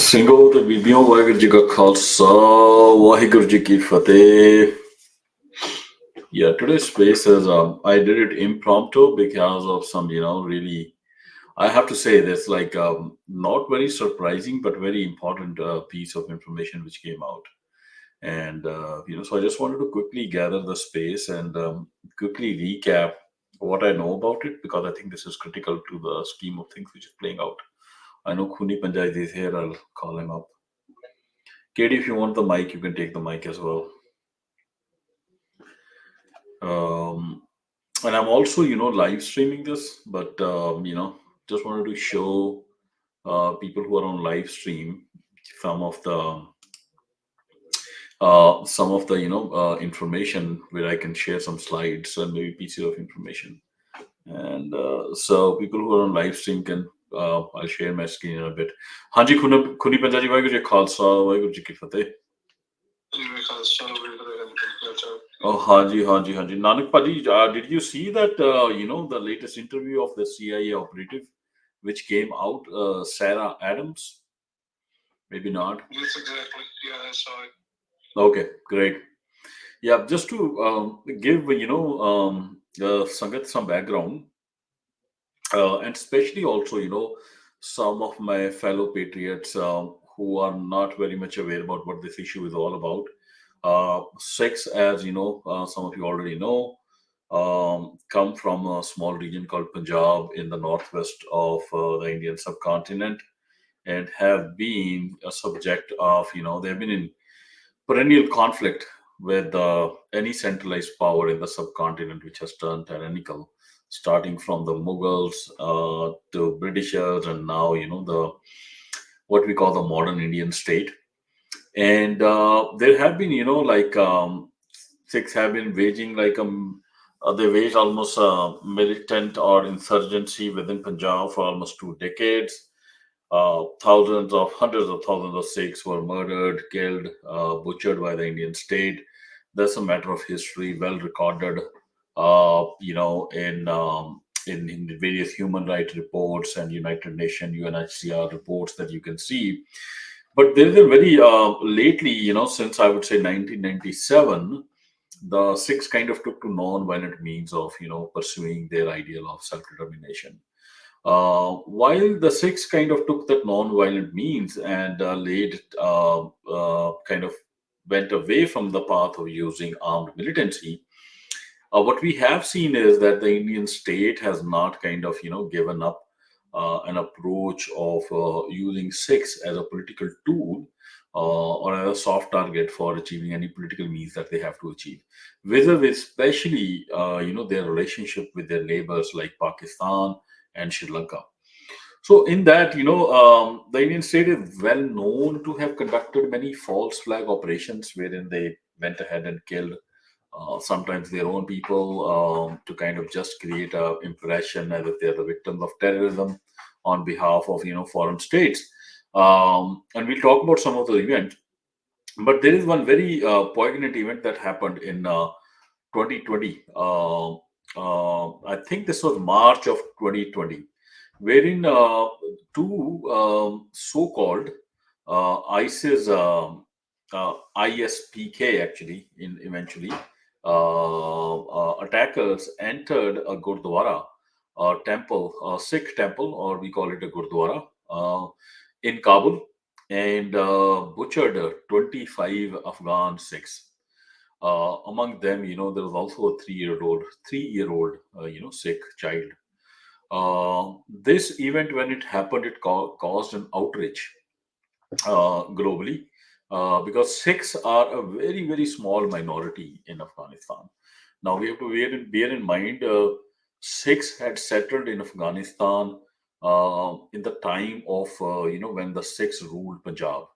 ਸਿੰਘੋ ਤੇ ਬੀਬੀਓ ਵਾਹਿਗੁਰੂ ਜੀ ਕਾ ਖਾਲਸਾ ਵਾਹਿਗੁਰੂ ਜੀ ਕੀ ਫਤਿਹ. Yeah, today's space is I did it impromptu because of some, really I have to say this like not very surprising but very important piece of information which came out. And so I just wanted to quickly gather the space and quickly recap what I know about it, because I think this is critical to the scheme of things which is playing out. I know Khuni Panjai is here. I'll call him up. Katie, if you want the mic, you can take the mic as well. Um, and I'm also, live streaming this, but just wanted to show people who are on live stream some of the information where I can share some slides and maybe pieces of information. And so people who are on live stream can I'll share my screen in a bit. Hanji Khuni Panjaji Waheguru Ji Khalsa Waheguru Ji Ki Fateh. Oh, Haji, Haji, Haji. Nanak Paji, did you see that, the latest interview of the CIA operative, which came out, Sarah Adams? Maybe not. Yes, exactly. Yeah, I saw it. Okay, great. Yeah, just to give, Sangat some background, and especially also, some of my fellow patriots who are not very much aware about what this issue is all about. Sikhs, as some of you already know, come from a small region called Punjab in the northwest of the Indian subcontinent, and have been a subject of, they've been in perennial conflict with any centralized power in the subcontinent, which has turned tyrannical, starting from the Mughals to Britishers, and now the what we call the modern Indian state. And there have been, like Sikhs have been waging they waged almost militant or insurgency within Punjab for almost 2 decades. Hundreds of thousands of Sikhs were murdered, killed, butchered by the Indian state. That's a matter of history, well recorded, in various human rights reports and United Nations UNHCR reports that you can see. But there is a very lately, since I would say 1997, the Sikhs kind of took to non-violent means of, pursuing their ideal of self-determination. While the Sikhs kind of took that non-violent means and kind of went away from the path of using armed militancy, what we have seen is that the Indian state has not kind of, given up an approach of using Sikhs as a political tool or as a soft target for achieving any political means that they have to achieve. Vis-a-vis, especially, their relationship with their neighbors like Pakistan and Sri Lanka. So, in that, the Indian state is well known to have conducted many false flag operations wherein they went ahead and killed sometimes their own people to kind of just create a impression as if they're the victims of terrorism on behalf of foreign states. And we'll talk about some of the events. But there is one very poignant event that happened in 2020. I think this was March of 2020, wherein two so-called ISIS, ISPK actually, in eventually, attackers entered a Gurdwara, a temple, a Sikh temple, or we call it a Gurdwara, in Kabul, and butchered 25 Afghan Sikhs. Among them, there was also a three-year-old, Sikh child. This event, when it happened, it caused an outrage globally, because Sikhs are a very, very small minority in Afghanistan. Now we have to bear in mind, Sikhs had settled in Afghanistan in the time of, when the Sikhs ruled Punjab.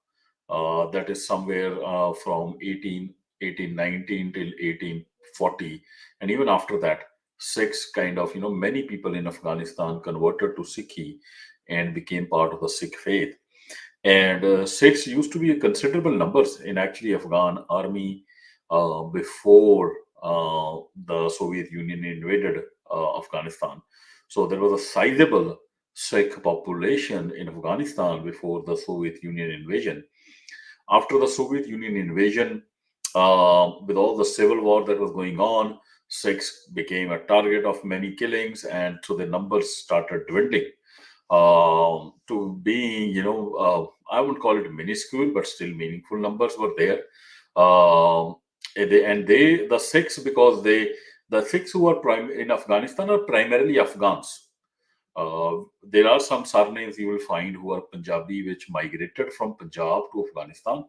That is somewhere from 1819 till 1840. And even after that, Sikhs kind of, many people in Afghanistan converted to Sikhi and became part of the Sikh faith. And Sikhs used to be a considerable numbers in actually Afghan army before the Soviet Union invaded Afghanistan. So there was a sizable Sikh population in Afghanistan before the Soviet Union invasion. After the Soviet Union invasion, with all the civil war that was going on, Sikhs became a target of many killings, and so the numbers started dwindling to being, I wouldn't call it minuscule, but still meaningful numbers were there. The Sikhs, because the Sikhs who are in Afghanistan are primarily Afghans. There are some surnames you will find who are Punjabi, which migrated from Punjab to Afghanistan,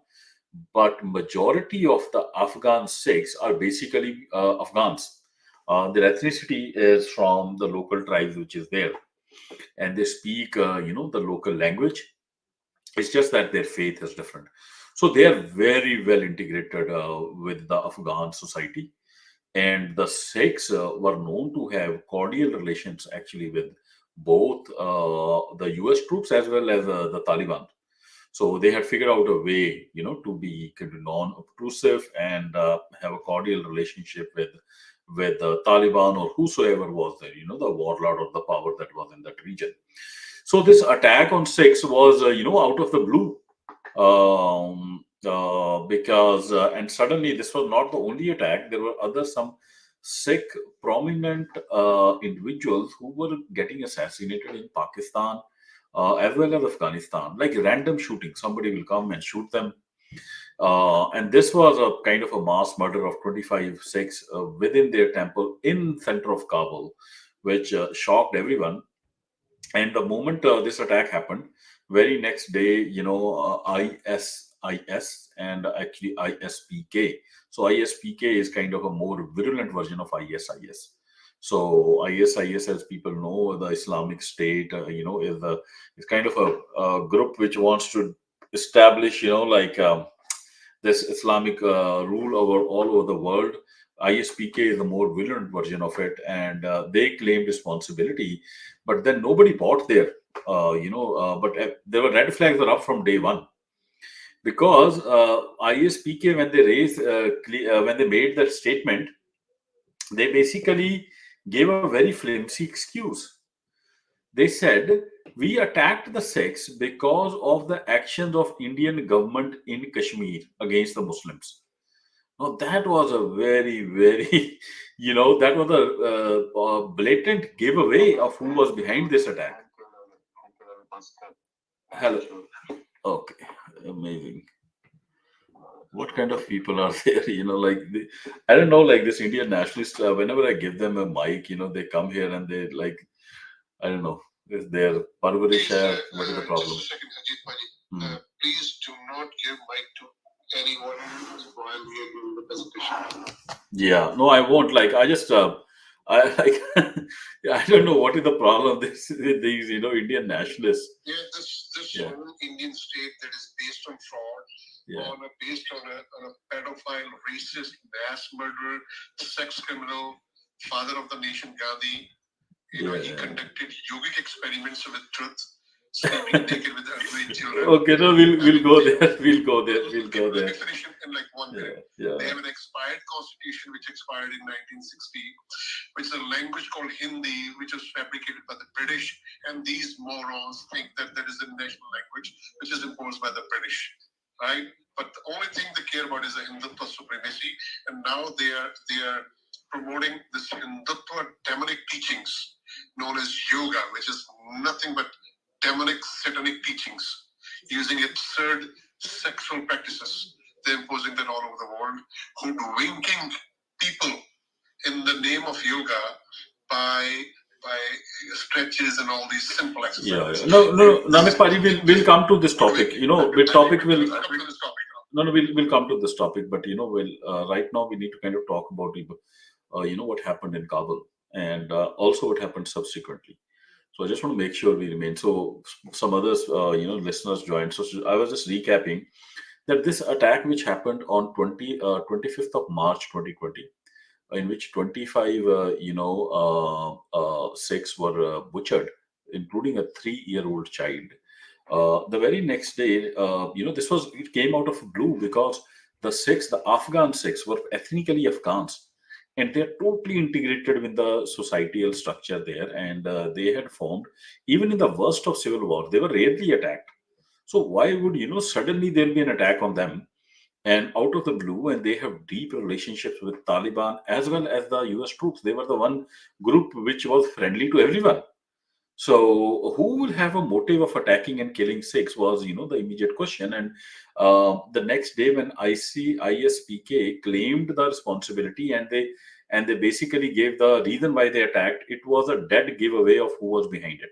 but majority of the Afghan Sikhs are basically Afghans. Their ethnicity is from the local tribes which is there, and they speak, the local language. It's just that their faith is different. So they are very well integrated with the Afghan society. And the Sikhs were known to have cordial relations actually with both the US troops as well as the Taliban. So they had figured out a way, to be kind of non-obtrusive and have a cordial relationship with the Taliban or whosoever was there, the warlord or the power that was in that region. So this attack on Sikhs was, out of the blue, because and suddenly this was not the only attack. There were other some Sikh prominent individuals who were getting assassinated in Pakistan as well as Afghanistan, like random shooting. Somebody will come and shoot them. And this was a kind of a mass murder of 25 Sikhs within their temple in center of Kabul, which shocked everyone. And the moment this attack happened, very next day, ISIS and actually ISPK. So ISPK is kind of a more virulent version of ISIS. So ISIS, as people know, the Islamic State, is kind of a group which wants to establish, like this Islamic rule over all over the world. ISPK is the more virulent version of it, and they claim responsibility. But then nobody bought there. But there were red flags were up from day one, because ISPK, when they when they made that statement, they basically gave a very flimsy excuse. They said, we attacked the Sikhs because of the actions of Indian government in Kashmir against the Muslims. Now that was a very, very, that was a blatant giveaway of who was behind this attack. Hello. Okay, amazing. What kind of people are there? I don't know, like this Indian nationalists. Whenever I give them a mic, they come here and they like, I don't know, is their parvarish hai? What is the problem? Just a second, Ajit Bhaji. Please do not give mic to anyone while we are doing the presentation. Yeah, no, I won't. Like, I just, I like, I don't know what is the problem. These, Indian nationalists. Yeah, this whole Indian state that is based on fraud, based on a pedophile, racist, mass murderer, sex criminal, father of the nation, Gandhi. He conducted yogic experiments with truth. sleeping naked with underage children. Okay, no, we'll And go they, there. We'll go there. let We'll me, go let there. me finish in like one Yeah, minute. yeah. They have an expired constitution which expired in 1960, which is a language called Hindi, which was fabricated by the British. And these morons think that that is the national language, which is imposed by the British, right? But the only thing they care about is the Hindutva supremacy. And now they are promoting this Hindutva demonic teachings known as yoga, which is nothing but demonic satanic teachings using absurd sexual practices. They're imposing that all over the world, hoodwinking people in the name of yoga by stretches and all these simple exercises. Yeah. No, no, Nanak Pari, we'll come to this topic. The topic will. I'll come to this topic now. No, no, we'll come to this topic, but we'll right now we need to kind of talk about what happened in Kabul and also what happened subsequently. So I just want to make sure we remain. So some others, listeners joined. So I was just recapping that this attack which happened on 25th of March 2020, in which 25 Sikhs were butchered, including a 3-year-old child. The very next day, it came out of blue because the Afghan Sikhs, were ethnically Afghans, and they're totally integrated with the societal structure there, and they had formed, even in the worst of civil war, they were rarely attacked. So why would suddenly there'll be an attack on them? And out of the blue, and they have deep relationships with Taliban as well as the US troops. They were the one group which was friendly to everyone. So who will have a motive of attacking and killing Sikhs was, the immediate question. And the next day, when ISPK claimed the responsibility, and they basically gave the reason why they attacked, it was a dead giveaway of who was behind it.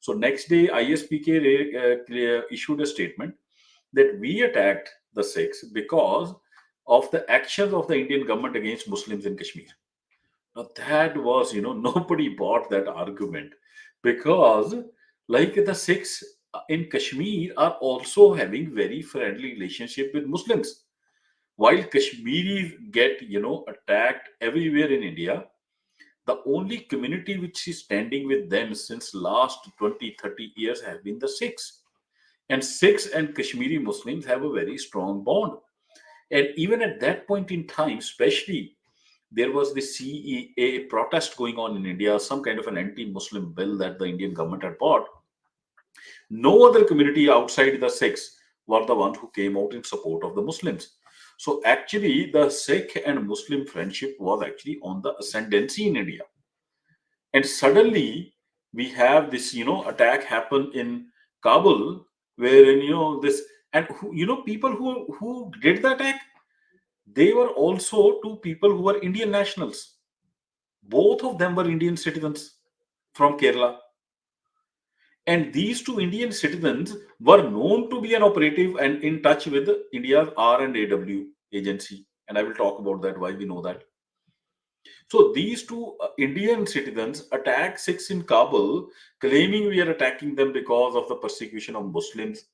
So next day, ISPK issued a statement that we attacked the Sikhs because of the actions of the Indian government against Muslims in Kashmir. Now that was, nobody bought that argument because, like, the Sikhs in Kashmir are also having very friendly relationship with Muslims. While Kashmiris get, attacked everywhere in India, the only community which is standing with them since last 20, 30 years have been the Sikhs. And Sikhs and Kashmiri Muslims have a very strong bond. And even at that point in time, especially, there was the CEA protest going on in India, some kind of an anti-Muslim bill that the Indian government had bought. No other community outside the Sikhs were the ones who came out in support of the Muslims. So actually, the Sikh and Muslim friendship was actually on the ascendancy in India. And suddenly, we have this, attack happen in Kabul, wherein, this, and people who did the attack, they were also two people who were Indian nationals. Both of them were Indian citizens from Kerala. And these two Indian citizens were known to be an operative and in touch with India's R&AW agency. And I will talk about that, why we know that. So these two Indian citizens attack Sikhs in Kabul, claiming we are attacking them because of the persecution of Muslims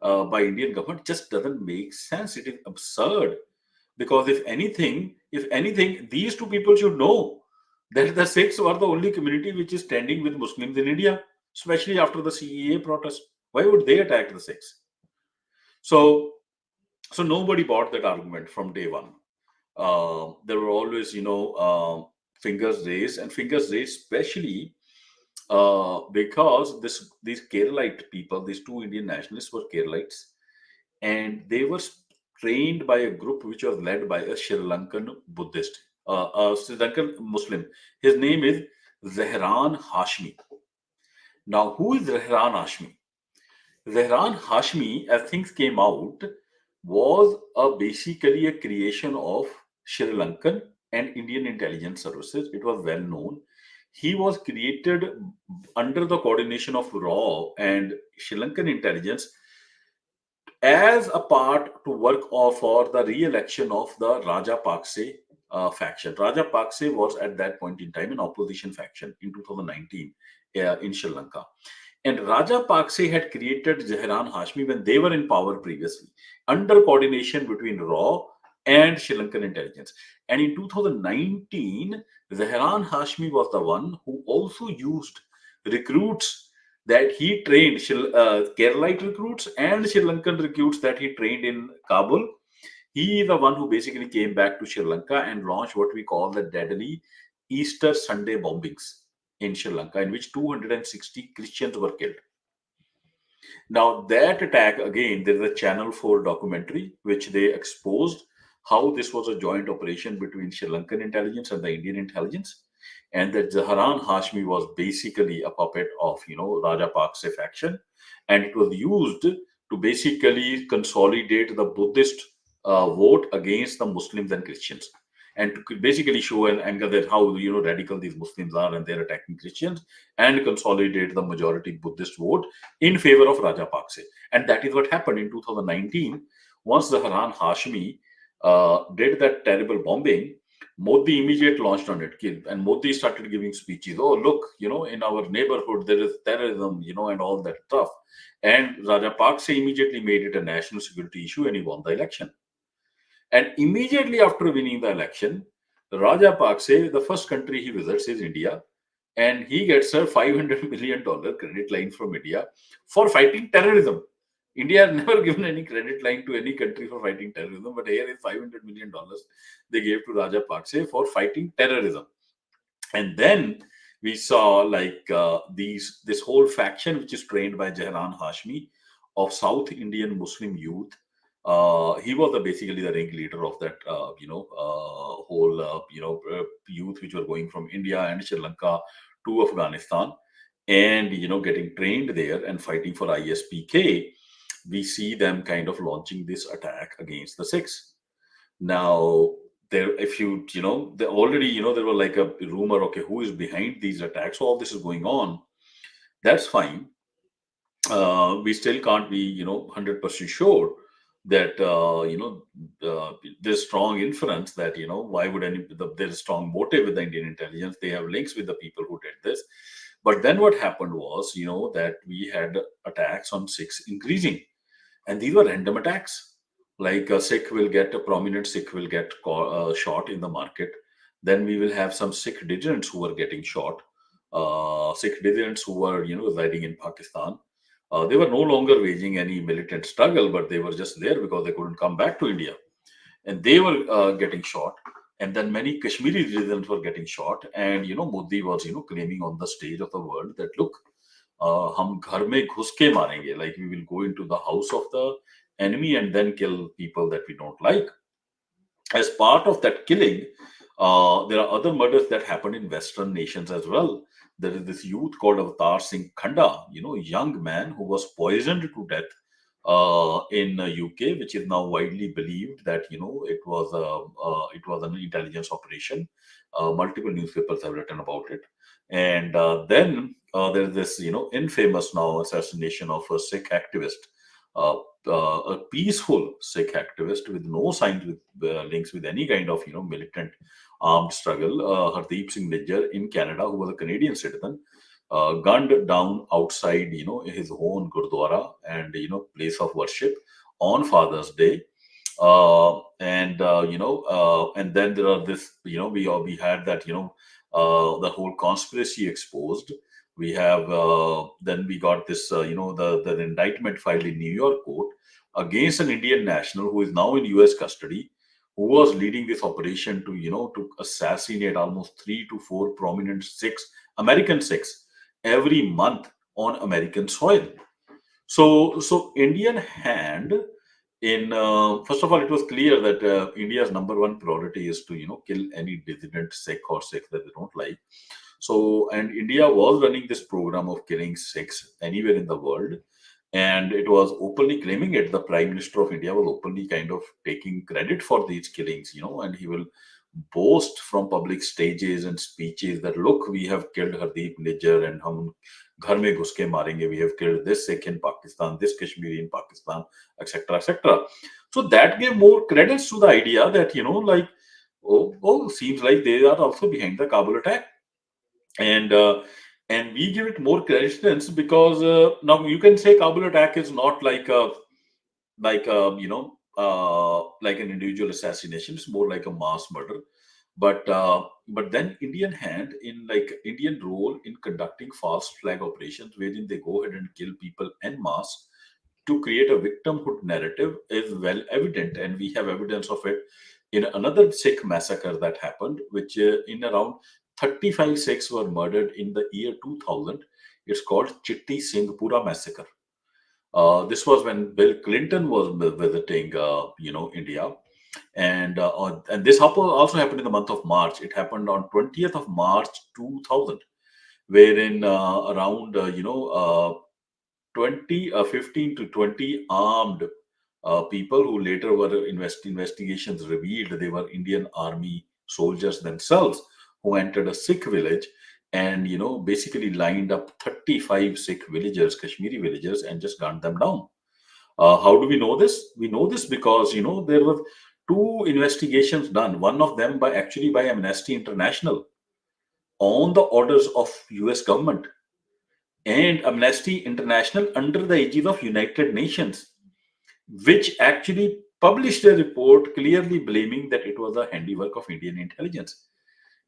by Indian government. Just doesn't make sense. It is absurd. Because if anything, these two people should know that the Sikhs were the only community which is standing with Muslims in India, especially after the CEA protest. Why would they attack the Sikhs? So, so nobody bought that argument from day one. There were always, fingers raised, and fingers raised, especially because these Keralite people, these two Indian nationalists were Keralites, and they were trained by a group which was led by a Sri Lankan Buddhist, a Sri Lankan Muslim. His name is Zehran Hashmi. Now, who is Zehran Hashmi? Zehran Hashmi, as things came out, was basically a creation of Sri Lankan and Indian intelligence services. It was well known. He was created under the coordination of RAW and Sri Lankan intelligence as a part to work for the re-election of the Raja Pakse faction. Raja Pakse was at that point in time an opposition faction in 2019 in Sri Lanka. And Raja Pakse had created Zehran Hashmi when they were in power previously, under coordination between RAW and Sri Lankan intelligence. And in 2019, Zehran Hashmi was the one who also used recruits that he trained Keralite recruits and Sri Lankan recruits that he trained in Kabul. He is the one who basically came back to Sri Lanka and launched what we call the deadly Easter Sunday bombings in Sri Lanka, in which 260 Christians were killed. Now, that attack, again, there is a Channel 4 documentary which they exposed how this was a joint operation between Sri Lankan intelligence and the Indian intelligence, and that Zaharan Hashmi was basically a puppet of, Raja Pakse faction, and it was used to basically consolidate the Buddhist vote against the Muslims and Christians, and to basically show an angle that how radical these Muslims are and they're attacking Christians, and consolidate the majority Buddhist vote in favor of Raja Pakse. And that is what happened in 2019. Once the Haran Hashmi did that terrible bombing, Modi immediately launched on it. And Modi started giving speeches. Oh, look, in our neighborhood, there is terrorism, and all that stuff. And Raja Pakse immediately made it a national security issue and he won the election. And immediately after winning the election, Raja Pakse, the first country he visits is India, and he gets a $500 million credit line from India for fighting terrorism. India has never given any credit line to any country for fighting terrorism, but here is $500 million they gave to Raja Pakse for fighting terrorism. And then we saw like this whole faction which is trained by Jehran Hashmi of South Indian Muslim youth. He was basically the ringleader of that whole youth which were going from India and Sri Lanka to Afghanistan, and getting trained there and fighting for ISPK. We see them kind of launching this attack against the Sikhs. Now, there, if they already, there were like a rumor, okay, who is behind these attacks? So all this is going on. That's fine. We still can't be, 100% sure that, there's strong inference that, why would there's strong motive with the Indian intelligence. They have links with the people who did this. But then what happened was, that we had attacks on Sikhs increasing. And these were random attacks. Like a prominent Sikh will get shot in the market. Then we will have some Sikh dissidents who are getting shot. Sikh dissidents who were, residing in Pakistan. They were no longer waging any militant struggle, but they were just there because they couldn't come back to India. And they were getting shot. And then many Kashmiri dissidents were getting shot. And, Modi was, claiming on the stage of the world that, look, हम घर में घुस के मारेंगे, like we will go into the house of the enemy and then kill people that we don't like. As part of that killing, there are other murders that happen in Western nations as well. There is this youth called Avatar Singh Khanda, young man who was poisoned to death in UK, which is now widely believed that it was an intelligence operation. Multiple newspapers have written about it, and then there is this infamous now assassination of a Sikh activist, a peaceful Sikh activist with no signs with links with any kind of militant armed struggle. Hardeep Singh Nijjar in Canada, who was a Canadian citizen, gunned down outside his own gurdwara and place of worship on Father's Day. And then there are this we had that the whole conspiracy exposed. We have then we got this the indictment filed in New York court against an Indian national who is now in US custody, who was leading this operation to assassinate almost 3 to 4 prominent Sikhs, American Sikhs, every month on American soil. So Indian hand in first of all, it was clear that India's number one priority is to kill any dissident Sikh or Sikh that they don't like. So, and India was running this program of killing Sikhs anywhere in the world, and it was openly claiming it. The Prime Minister of India was openly kind of taking credit for these killings, and he will boast from public stages and speeches that look, we have killed Hardeep Nijjar and hum ghar mein ghus ke marenge. We have killed this Sikh in Pakistan, this Kashmiri in Pakistan, etc., etc. So that gave more credence to the idea that like seems like they are also behind the Kabul attack, and we give it more credence because now you can say Kabul attack is not like a like an individual assassination. It's more like a mass murder. But but then Indian hand in like Indian role in conducting false flag operations, wherein they go ahead and kill people en masse to create a victimhood narrative, is well evident, and we have evidence of it in another Sikh massacre that happened, which in around 35 Sikhs were murdered in the year 2000. It's called Chitti Singhpura massacre. This was when Bill Clinton was visiting, India, and this also happened in the month of March. It happened on 20th of March 2000, wherein around 15 to 20 armed people, who later were investigations revealed they were Indian army soldiers themselves, who entered a Sikh village and basically lined up 35 Sikh villagers, Kashmiri villagers, and just gunned them down. How do we know this? We know this because there were two investigations done. One of them by Amnesty International on the orders of U.S. government, and Amnesty International under the aegis of United Nations, which actually published a report clearly blaming that it was a handiwork of Indian intelligence.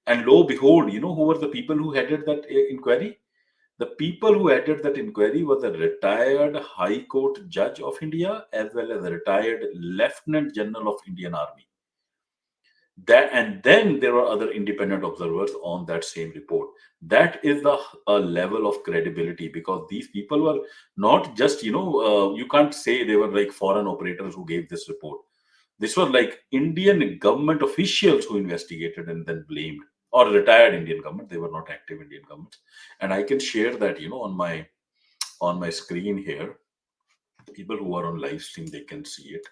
And lo behold, who were the people who headed that inquiry? The people who headed that inquiry was a retired High Court judge of India, as well as a retired Lieutenant General of Indian Army. That, and then there were other independent observers on that same report. That is the level of credibility, because these people were not just you can't say they were like foreign operators who gave this report. This was like Indian government officials who investigated and then blamed, or retired Indian government. They were not active Indian governments. And I can share that on my screen here. People who are on live stream, they can see it.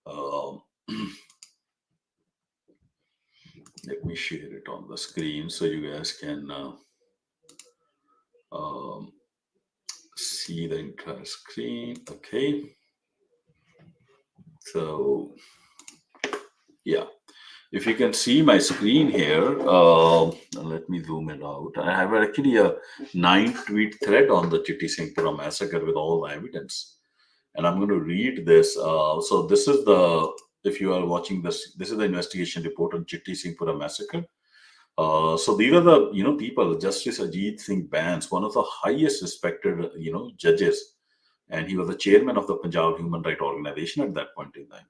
um, Let me share it on the screen so you guys can um, see the entire screen. Okay. So, yeah. If you can see my screen here, let me zoom it out. I have actually a 9-tweet thread on the Chitti Singhpura massacre with all the evidence. And I'm going to read this. So this is if you are watching this is the investigation report on Chitti Singhpura massacre. So these are the people. Justice Ajit Singh Bans, one of the highest respected judges, and he was the chairman of the Punjab Human Rights Organization at that point in time.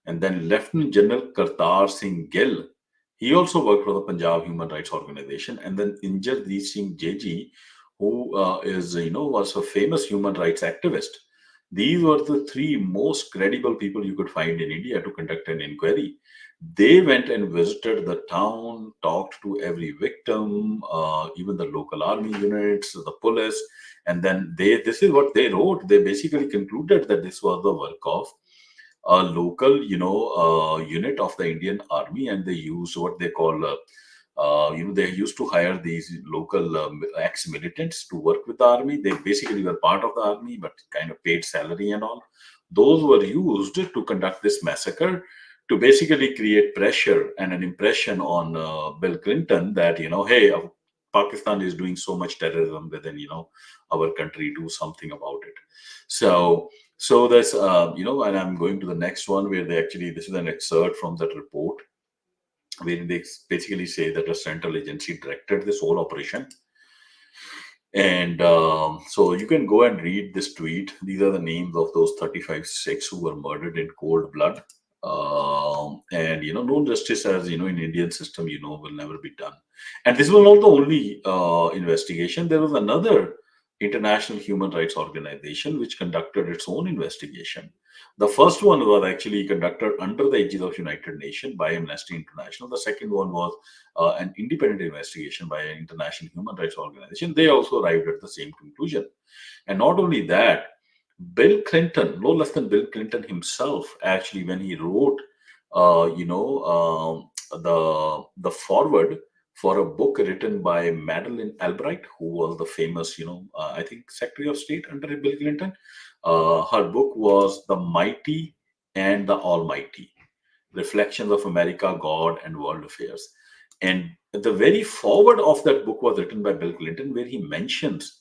And then Lieutenant General Kartar Singh Gill, he also worked for the Punjab Human Rights Organization. And then Inderjeet Singh Jeji, who was a famous human rights activist. These were the three most credible people you could find in India to conduct an inquiry. They went and visited the town, talked to every victim, even the local army units, the police, and then this is what they wrote. They basically concluded that this was the work of a local, unit of the Indian Army, and they used what they call, they used to hire these local ex-militants to work with the army. They basically were part of the army, but kind of paid salary and all. Those were used to conduct this massacre, to basically create pressure and an impression on Bill Clinton that hey, Pakistan is doing so much terrorism within our country. Do something about it. So there's, and I'm going to the next one where this is an excerpt from that report, where they basically say that a central agency directed this whole operation. And so you can go and read this tweet. These are the names of those 35 Sikhs who were murdered in cold blood. And no justice, as in Indian system, will never be done. And this was not the only investigation. There was another international human rights organization which conducted its own investigation. The first one was actually conducted under the aegis of United Nations by Amnesty International. The second one was an independent investigation by an international human rights organization. They also arrived at the same conclusion. And not only that, Bill Clinton, no less than Bill Clinton himself, actually, when he wrote, the forward for a book written by Madeleine Albright, who was the famous, I think, Secretary of State under Bill Clinton. Her book was The Mighty and the Almighty: Reflections of America, God, and World Affairs. And the very forward of that book was written by Bill Clinton, where he mentions,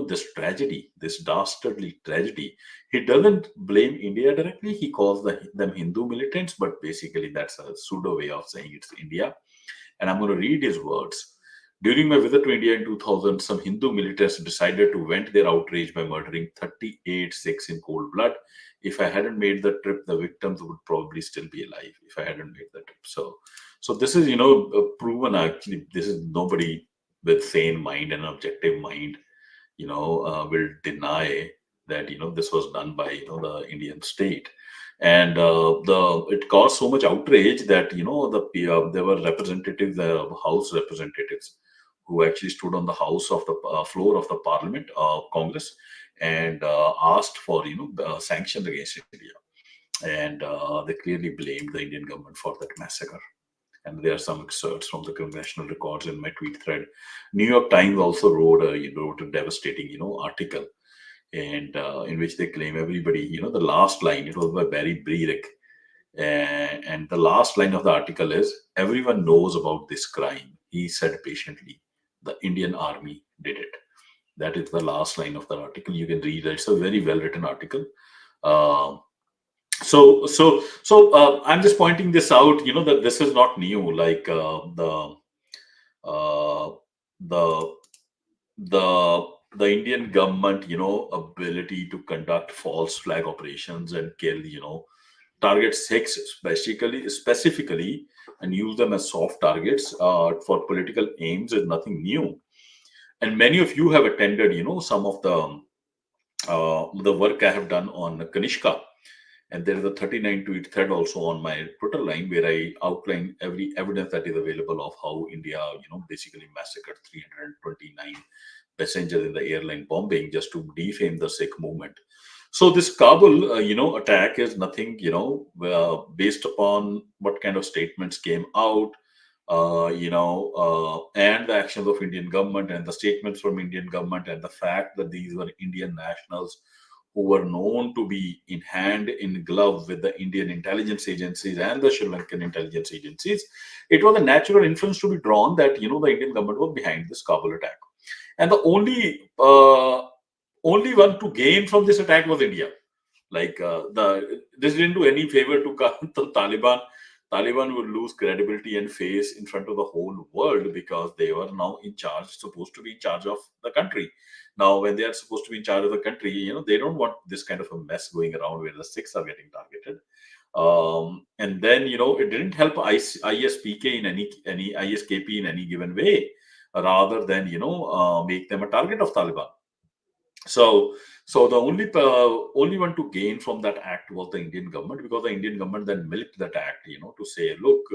this tragedy, this dastardly tragedy. He doesn't blame India directly. He calls them Hindu militants, but basically that's a pseudo way of saying it's India. And I'm going to read his words. During my visit to India in 2000, some Hindu militants decided to vent their outrage by murdering 38 Sikhs in cold blood. If I hadn't made the trip, the victims would probably still be alive if I hadn't made the trip. So this is, proven actually. This is nobody with sane mind and objective mind, will deny that, this was done by, the Indian state. And it caused so much outrage that, there were representatives, House representatives, who actually stood on the house of the floor of the Parliament, Congress, and asked for, sanctions against India. And they clearly blamed the Indian government for that massacre. And there are some excerpts from the congressional records in my tweet thread. New York Times also wrote a devastating, article, and in which they claim everybody, the last line, it was by Barry Breerick, and the last line of the article is, everyone knows about this crime, he said patiently. The Indian army did it. That is the last line of the article. You can read it. It's a very well written article. Uh, I'm just pointing this out, that this is not new. Like uh, the the the Indian government, ability to conduct false flag operations and kill, target Sikhs specifically, and use them as soft targets for political aims is nothing new. And many of you have attended, some of the work I have done on Kanishka. And there is a 39 tweet thread also on my Twitter line where I outline every evidence that is available of how India, basically massacred 329 passengers in the airline bombing just to defame the Sikh movement. So this Kabul, attack is nothing, based upon what kind of statements came out, and the actions of Indian government and the statements from Indian government and the fact that these were Indian nationals who were known to be in hand in glove with the Indian intelligence agencies and the Sri Lankan intelligence agencies. It was a natural inference to be drawn that, the Indian government was behind this Kabul attack. And the only one to gain from this attack was India. Like this didn't do any favor to the Taliban. Taliban would lose credibility and face in front of the whole world because they were now in charge, supposed to be in charge of the country. Now, when they are supposed to be in charge of the country, they don't want this kind of a mess going around where the Sikhs are getting targeted. And then, it didn't help ISPK in any ISKP in any given way, rather than, make them a target of Taliban. So, so the only one to gain from that act was the Indian government, because the Indian government then milked that act, to say, look,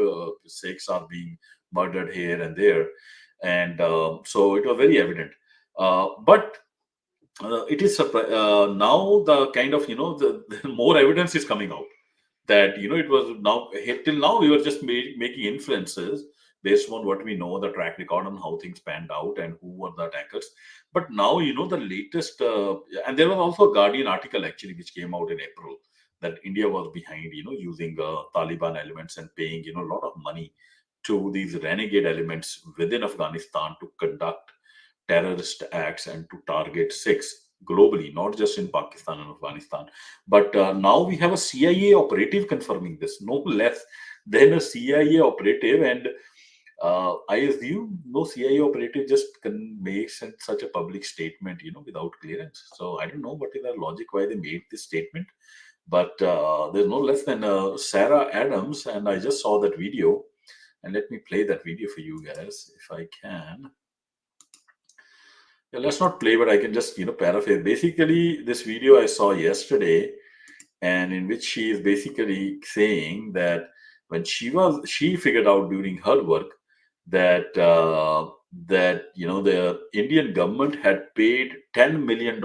Sikhs are being murdered here and there, and so it was very evident. But it is now the kind of, the more evidence is coming out that, it was now, till now we were just making inferences based on what we know, the track record, and how things panned out and who were the attackers. But now, the latest, and there was also a Guardian article actually which came out in April, that India was behind, using Taliban elements and paying, a lot of money to these renegade elements within Afghanistan to conduct terrorist acts and to target Sikhs globally, not just in Pakistan and Afghanistan. But now we have a CIA operative confirming this, no less than a CIA operative. And I assume no CIA operative just can make such a public statement, without clearance. So I don't know what is the logic why they made this statement. But there's no less than Sarah Adams, and I just saw that video. And let me play that video for you guys if I can. Yeah, let's not play, but I can just, paraphrase. Basically, this video I saw yesterday, and in which she is basically saying that when she figured out during her work that the Indian government had paid $10 million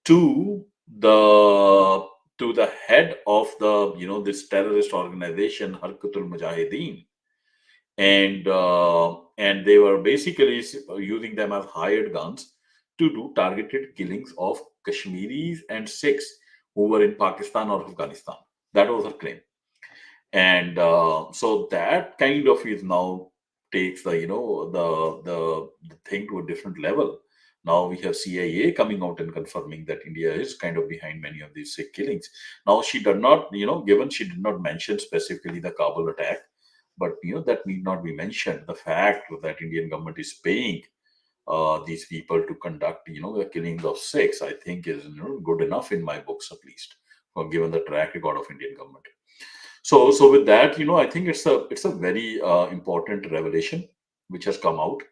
to the head of the this terrorist organization Harkatul Mujahideen, and they were basically using them as hired guns to do targeted killings of Kashmiris and Sikhs who were in Pakistan or Afghanistan. That was her claim. And so that kind of is now takes the the thing to a different level. Now we have CIA coming out and confirming that India is kind of behind many of these Sikh killings. Now she did not, given she did not mention specifically the Kabul attack, But that need not be mentioned. The fact that Indian government is paying these people to conduct the killings of Sikhs, I think is good enough in my books, at least, given the track record of Indian government. So with that, I think it's a very important revelation which has come out.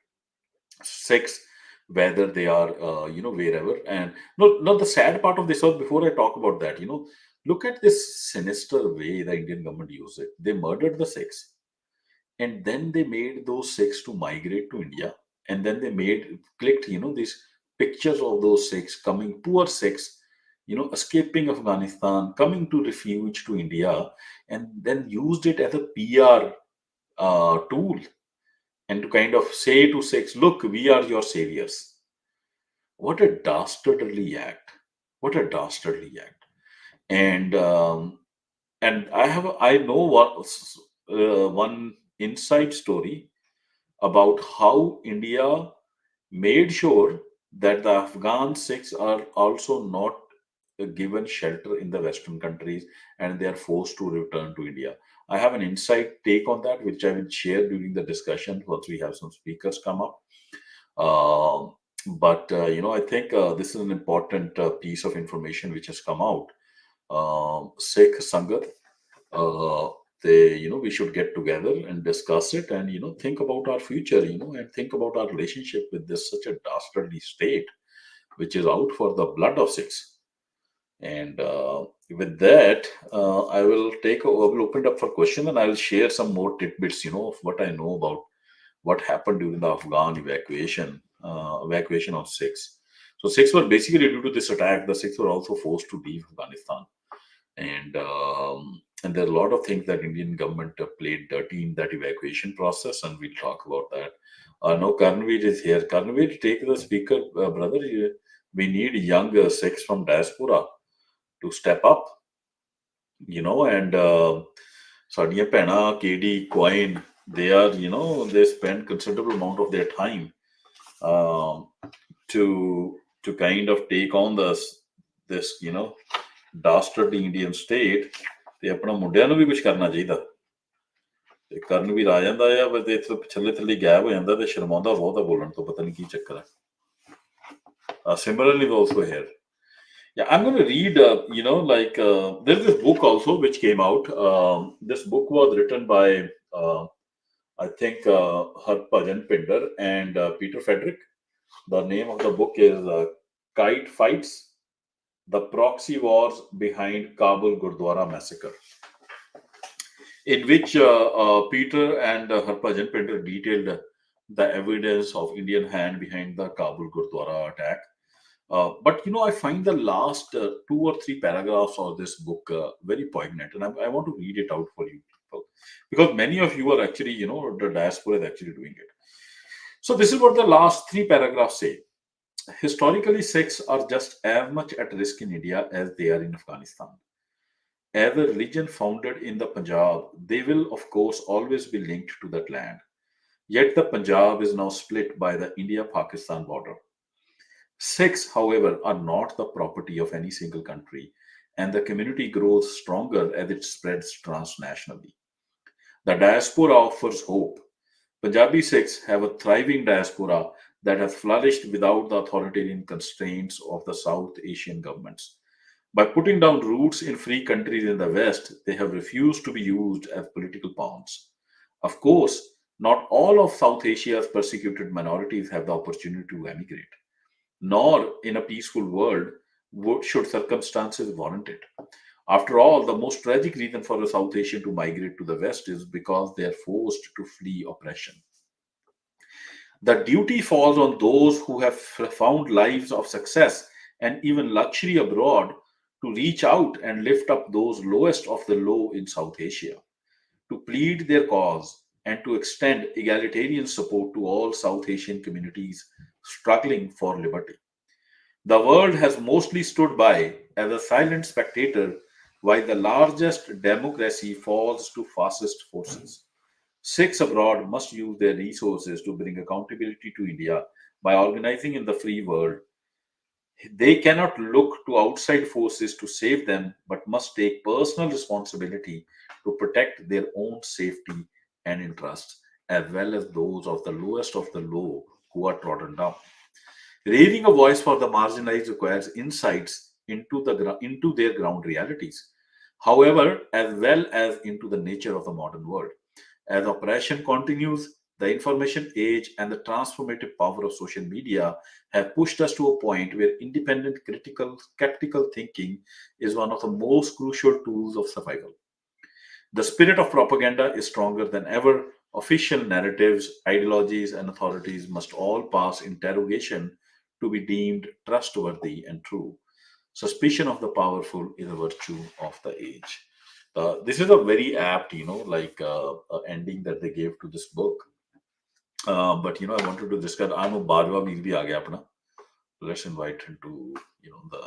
Sikhs, whether they are wherever. And no, the sad part of this was, before I talk about that, look at this sinister way the Indian government used it. They murdered the Sikhs, and then they made those Sikhs to migrate to India, and then they clicked these pictures of those Sikhs coming, poor Sikhs, escaping Afghanistan, coming to refuge to India, and then used it as a PR tool, and to kind of say to Sikhs, look, we are your saviors. What a dastardly act! What a dastardly act! And I know one inside story about how India made sure that the Afghan Sikhs are also not given shelter in the Western countries, and they are forced to return to India. I have an inside take on that, which I will share during the discussion once we have some speakers come up. Um but I think this is an important piece of information which has come out. Sikh Sangat, uh, we should get together and discuss it, and think about our future, and think about our relationship with this such a dastardly state which is out for the blood of Sikhs. And with that, I will open it up for question, and I will share some more tidbits, of what I know about what happened during the Afghan evacuation of Sikhs. So Sikhs were basically, due to this attack, the Sikhs were also forced to leave Afghanistan, and there are a lot of things that Indian government played dirty in that evacuation process, and we'll talk about that. Now Karnveer is here. Karnveer, take the speaker, brother. We need young Sikhs from diaspora to step up, and ਸਾਡੀਆਂ ਭੈਣਾਂ KD Coin, they are, they spend considerable amount of their time um, to kind of take on this dastardly Indian state, ਤੇ ਆਪਣਾ ਮੁੰਡਿਆਂ ਨੂੰ ਵੀ ਕੁਝ ਕਰਨਾ ਚਾਹੀਦਾ। ਤੇ ਕਰਨ ਵੀ ਆ ਜਾਂਦਾ ਆ, ਬਸ ਇੱਥੇ ਥੱਲੇ ਥੱਲੇ ਗਾਇਬ ਹੋ ਜਾਂਦਾ, ਤੇ ਸ਼ਰਮਾਉਂਦਾ ਬਹੁਤ ਆ ਬੋਲਣ ਤੋਂ, ਪਤਾ ਨਹੀਂ ਕੀ ਚੱਕਰ ਹੈ। Similarly also here. Yeah, I'm going to read, there's this book also which came out. This book was written by, I think, Harbhajan Pinder and Peter Frederick. The name of the book is Kite Fights, The Proxy Wars Behind Kabul Gurdwara Massacre, in which Peter and Harbhajan Pinder detailed the evidence of Indian hand behind the Kabul Gurdwara attack. But I find the last two or three paragraphs of this book very poignant, and I want to read it out for you people, because many of you are actually, the diaspora is actually doing it. So this is what the last three paragraphs say. Historically, Sikhs are just as much at risk in India as they are in Afghanistan. As a religion founded in the Punjab, they will, of course, always be linked to that land. Yet the Punjab is now split by the India-Pakistan border. Sikhs, however, are not the property of any single country, and the community grows stronger as it spreads transnationally. The diaspora offers hope. Punjabi Sikhs have a thriving diaspora that has flourished without the authoritarian constraints of the South Asian governments. By putting down roots in free countries in the West, they have refused to be used as political pawns. Of course, not all of South Asia's persecuted minorities have the opportunity to emigrate, nor in a peaceful world should circumstances warrant it. After all, the most tragic reason for a South Asian to migrate to the West is because they are forced to flee oppression. The duty falls on those who have found lives of success and even luxury abroad to reach out and lift up those lowest of the low in South Asia, to plead their cause, and to extend egalitarian support to all South Asian communities struggling for liberty. The world has mostly stood by as a silent spectator while the largest democracy falls to fascist forces. Sikhs abroad must use their resources to bring accountability to India by organizing in the free world. They cannot look to outside forces to save them, but must take personal responsibility to protect their own safety and interests, as well as those of the lowest of the low who are trodden down. Raising a voice for the marginalized requires insights into their ground realities, however, as well as into the nature of the modern world. As oppression continues, the information age and the transformative power of social media have pushed us to a point where independent, critical, skeptical thinking is one of the most crucial tools of survival. The spirit of propaganda is stronger than ever. Official narratives, ideologies, and authorities must all pass interrogation to be deemed trustworthy and true. Suspicion of the powerful is a virtue of the age. This is a very apt, ending that they gave to this book. But I wanted to discuss. I know Bajwa will be aage apna. Let's invite him to the.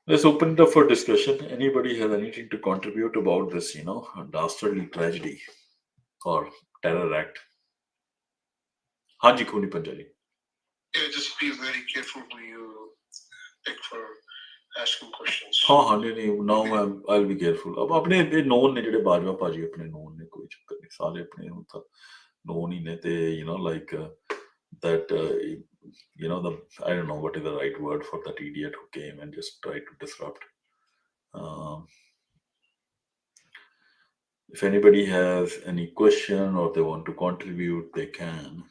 Let's open it up for discussion. Anybody has anything to contribute about this, dastardly tragedy or terror act? Haji Khuni Panjali. Yeah, just be very careful who you pick for asking questions. हाँ हाँ नहीं now I'll be careful. अब अपने known ने ਜਿਹੜੇ ਬਾਜਵਾ ਭਾਜੀ ਆਪਣੇ known ਨੇ ਕੋਈ ਚੱਕਰ ਨਹੀਂ ਸਾਰੇ ਆਪਣੇ ਹੁਣ ਤਾਂ known ਹੀ ਨੇ ਤੇ like that the I don't know what is the right word for that idiot who came and just tried to disrupt. Um, if anybody has any question or they want to contribute, they can.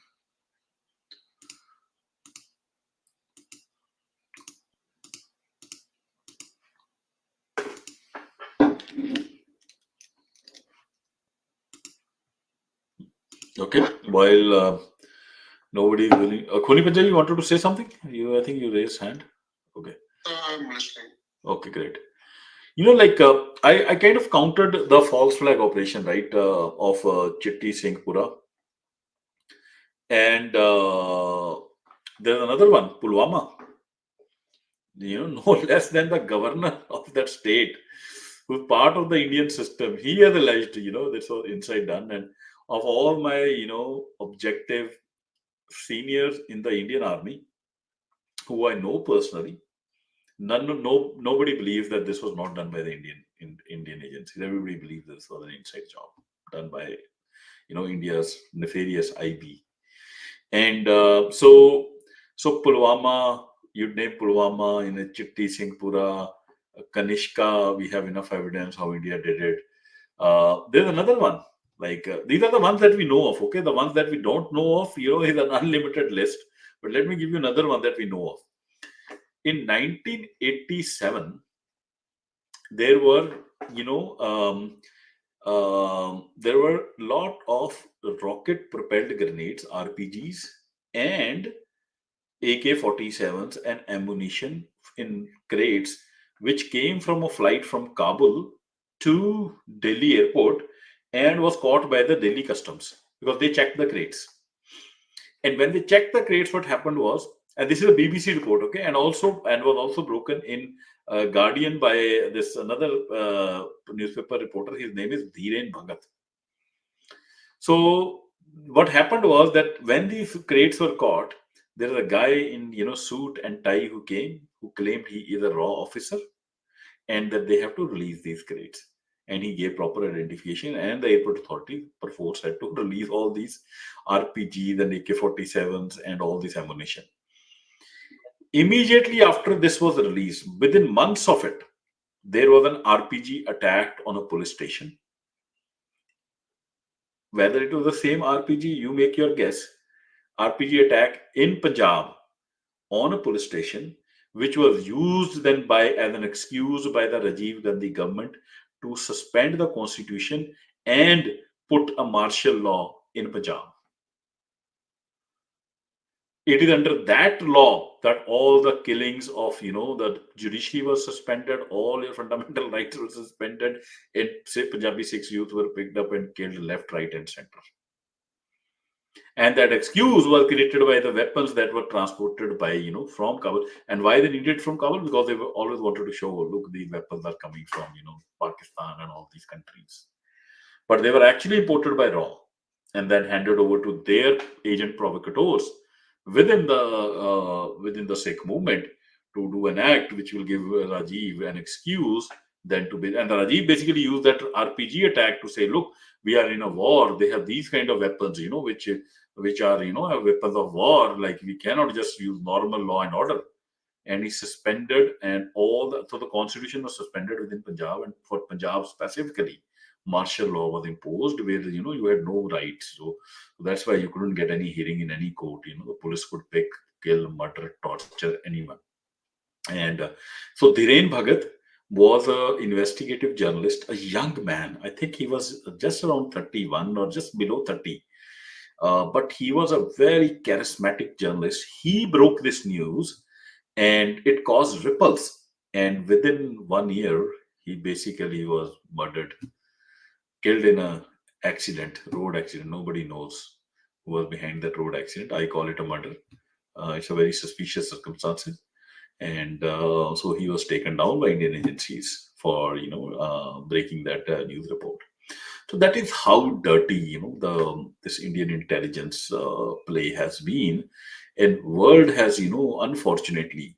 Okay, while nobody is willing. Khuni Panjali, you wanted to say something? I think you raised hand. Okay. I'm listening. Okay, great. I kind of countered the false flag operation, right, of Chitti Singhpura. And there's another one, Pulwama. No less than the governor of that state, who's part of the Indian system. He has alleged, this was inside done. And of all my, objective seniors in the Indian army, who I know personally, nobody believes that this was not done by the Indian agencies. Everybody believes this was an inside job done by India's nefarious IB. And so Pulwama, you'd name Pulwama in a Chitti Singhpura, Kanishka. We have enough evidence how India did it. There's another one. Like these are the ones that we know of. Okay, the ones that we don't know of, is an unlimited list. But let me give you another one that we know of. In 1987, there were, there were a lot of rocket-propelled grenades, RPGs, and AK-47s and ammunition in crates, which came from a flight from Kabul to Delhi airport and was caught by the Delhi customs because they checked the crates. And when they checked the crates, what happened was, and this is a BBC report, okay, and was also broken in Guardian by this another newspaper reporter. His name is Dhiren Bhagat. So what happened was that when these crates were caught, there was a guy in suit and tie who came, who claimed he is a raw officer, and that they have to release these crates. And he gave proper identification, and the airport authority perforce had to release all these RPGs and AK-47s and all this ammunition. Immediately after this was released, within months of it, there was an RPG attacked on a police station. Whether it was the same RPG, you make your guess. RPG attack in Punjab on a police station, which was used then as an excuse by the Rajiv Gandhi government to suspend the constitution and put a martial law in Punjab. It is under that law that all the killings of, the judiciary was suspended, all your fundamental rights were suspended, and say Punjabi Sikhs youth were picked up and killed left, right, and center. And that excuse was created by the weapons that were transported by, from Kabul. And why they needed from Kabul? Because they were always wanted to show, look, these weapons are coming from, Pakistan and all these countries. But they were actually imported by RAW and then handed over to their agent provocateurs within the Sikh movement to do an act which will give Rajiv an excuse than to be. And Rajiv basically used that RPG attack to say, look, we are in a war. They have these kind of weapons, which are, have weapons of war. Like we cannot just use normal law and order. And he suspended, and so the constitution was suspended within Punjab, and for Punjab specifically, martial law was imposed where you had no rights. So that's why you couldn't get any hearing in any court. The police could pick, kill, murder, torture anyone. And so Dhiren Bhagat was a investigative journalist, a young man. I think he was just around 31 or just below 30. But he was a very charismatic journalist. He broke this news and it caused ripples. And within 1 year, he basically was murdered, killed in a road accident. Nobody knows who was behind that road accident. I call it a murder. It's a very suspicious circumstances, and so he was taken down by Indian agencies for breaking that news report. So that is how dirty this Indian intelligence play has been, and world has unfortunately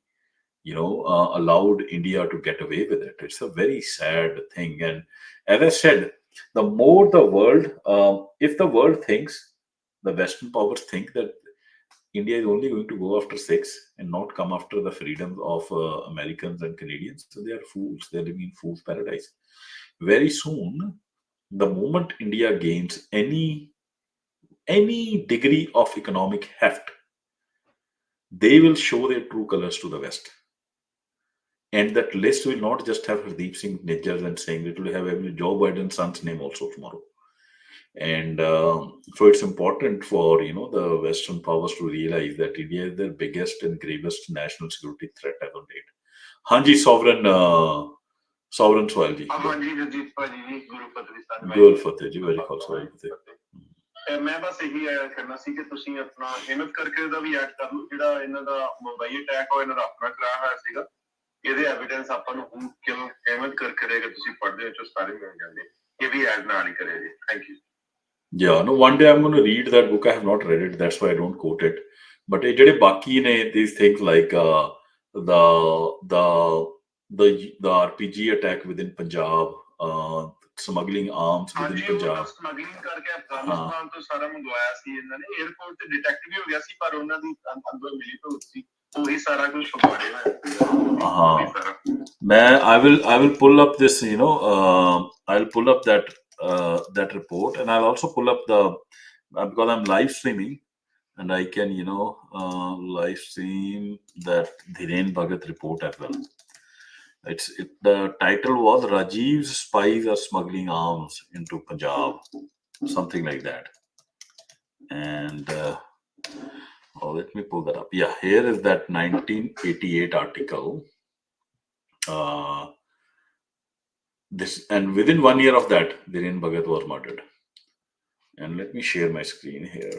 allowed India to get away with it. It's a very sad thing. And as I said, the more the world, if the world thinks, the Western powers think that India is only going to go after Sikhs and not come after the freedoms of Americans and Canadians, so they are fools. They are living in fool's paradise. Very soon, the moment India gains any degree of economic heft, they will show their true colors to the West. And that list will not just have Hardeep Singh Nijjar and saying it will have Joe Biden's son's name also tomorrow. And so it's important for the Western powers to realize that India is their biggest and gravest national security threat as on date. Hanji, sovereign soil ji. ਹਾਂਜੀ ਜਗਜੀਤ ਭਾਜੀ ਜੀ ਗੁਰੂ ਫਤਿਹ ਸਾਹਿਬ Guru Fateh ji, very Khalsa वाਹਿਗुਰੂ ਫਤਿਹ। ਮੈਂ ਬਸ ਇਹੀ ਕਰਨਾ ਸੀ ਕਿ ਤੁਸੀਂ ਆਪਣਾ ਹਿੰਮਤ ਕਰਕੇ ਦਾ ਵੀ ਐਡ ਕਰ ਲਓ ਜਿਹੜਾ ਇਹਨਾਂ ਦਾ ਮੁੰਬਈ ਅਟੈਕ ਹੋਇਆ ਇਹਨਾਂ ਦਾ ਆਪਣਾ ਕਰਾਇਆ ਹੋਇਆ ਸੀਗਾ ਇਹਦੇ ਐਵੀਡੈਂਸ ਆਪਾਂ ਨੂੰ ਹੁਣ ਕਿਉਂ ਹਿੰਮਤ ਕਰਕੇ ਰਹੇਗਾ ਤੁਸੀਂ ਪੜ੍ਹਦੇ ਹੋ ਸਾਰੇ ਮਿਲ ਜਾਂਦੇ ਇਹ ਵੀ ਐਡ ਨਾਲ ਹੀ ਕਰਿਆ ਜੀ thank you Yeah, no, one day I'm going to read that book. I have not read it. That's why I don't quote it. But ਜਿਹੜੇ ਬਾਕੀ ਨੇ these things like the the the RPG attack within Punjab, smuggling arms within Punjab. Smuggling ਕਰਕੇ ਅਫਗਾਨਿਸਤਾਨ ਤੋਂ ਸਾਰਾ ਮੰਗਵਾਇਆ ਸੀ ਇਹਨਾਂ ਨੇ airport ਤੇ ਡਿਟੈਕਟ ਵੀ ਹੋ ਗਿਆ ਸੀ ਪਰ ਉਹਨਾਂ ਦੀ ਅੰਦਰ ਮਿਲੀ ਭੁਗਤ ਸੀ ਉਹੀ ਸਾਰਾ ਕੁਝ ਛੁਪਾੜੇ ਹੋਇਆ I will pull up this I'll pull up that report, and I'll also pull up the because I'm live streaming and I can live stream that Dhiren Bhagat report as well. The title was Rajiv's Spies Are Smuggling Arms into Punjab, something like that. And let me pull that up. Yeah, here is that 1988 article. This, and within 1 year of that, Dhiren Bhagat was murdered. And let me share my screen here.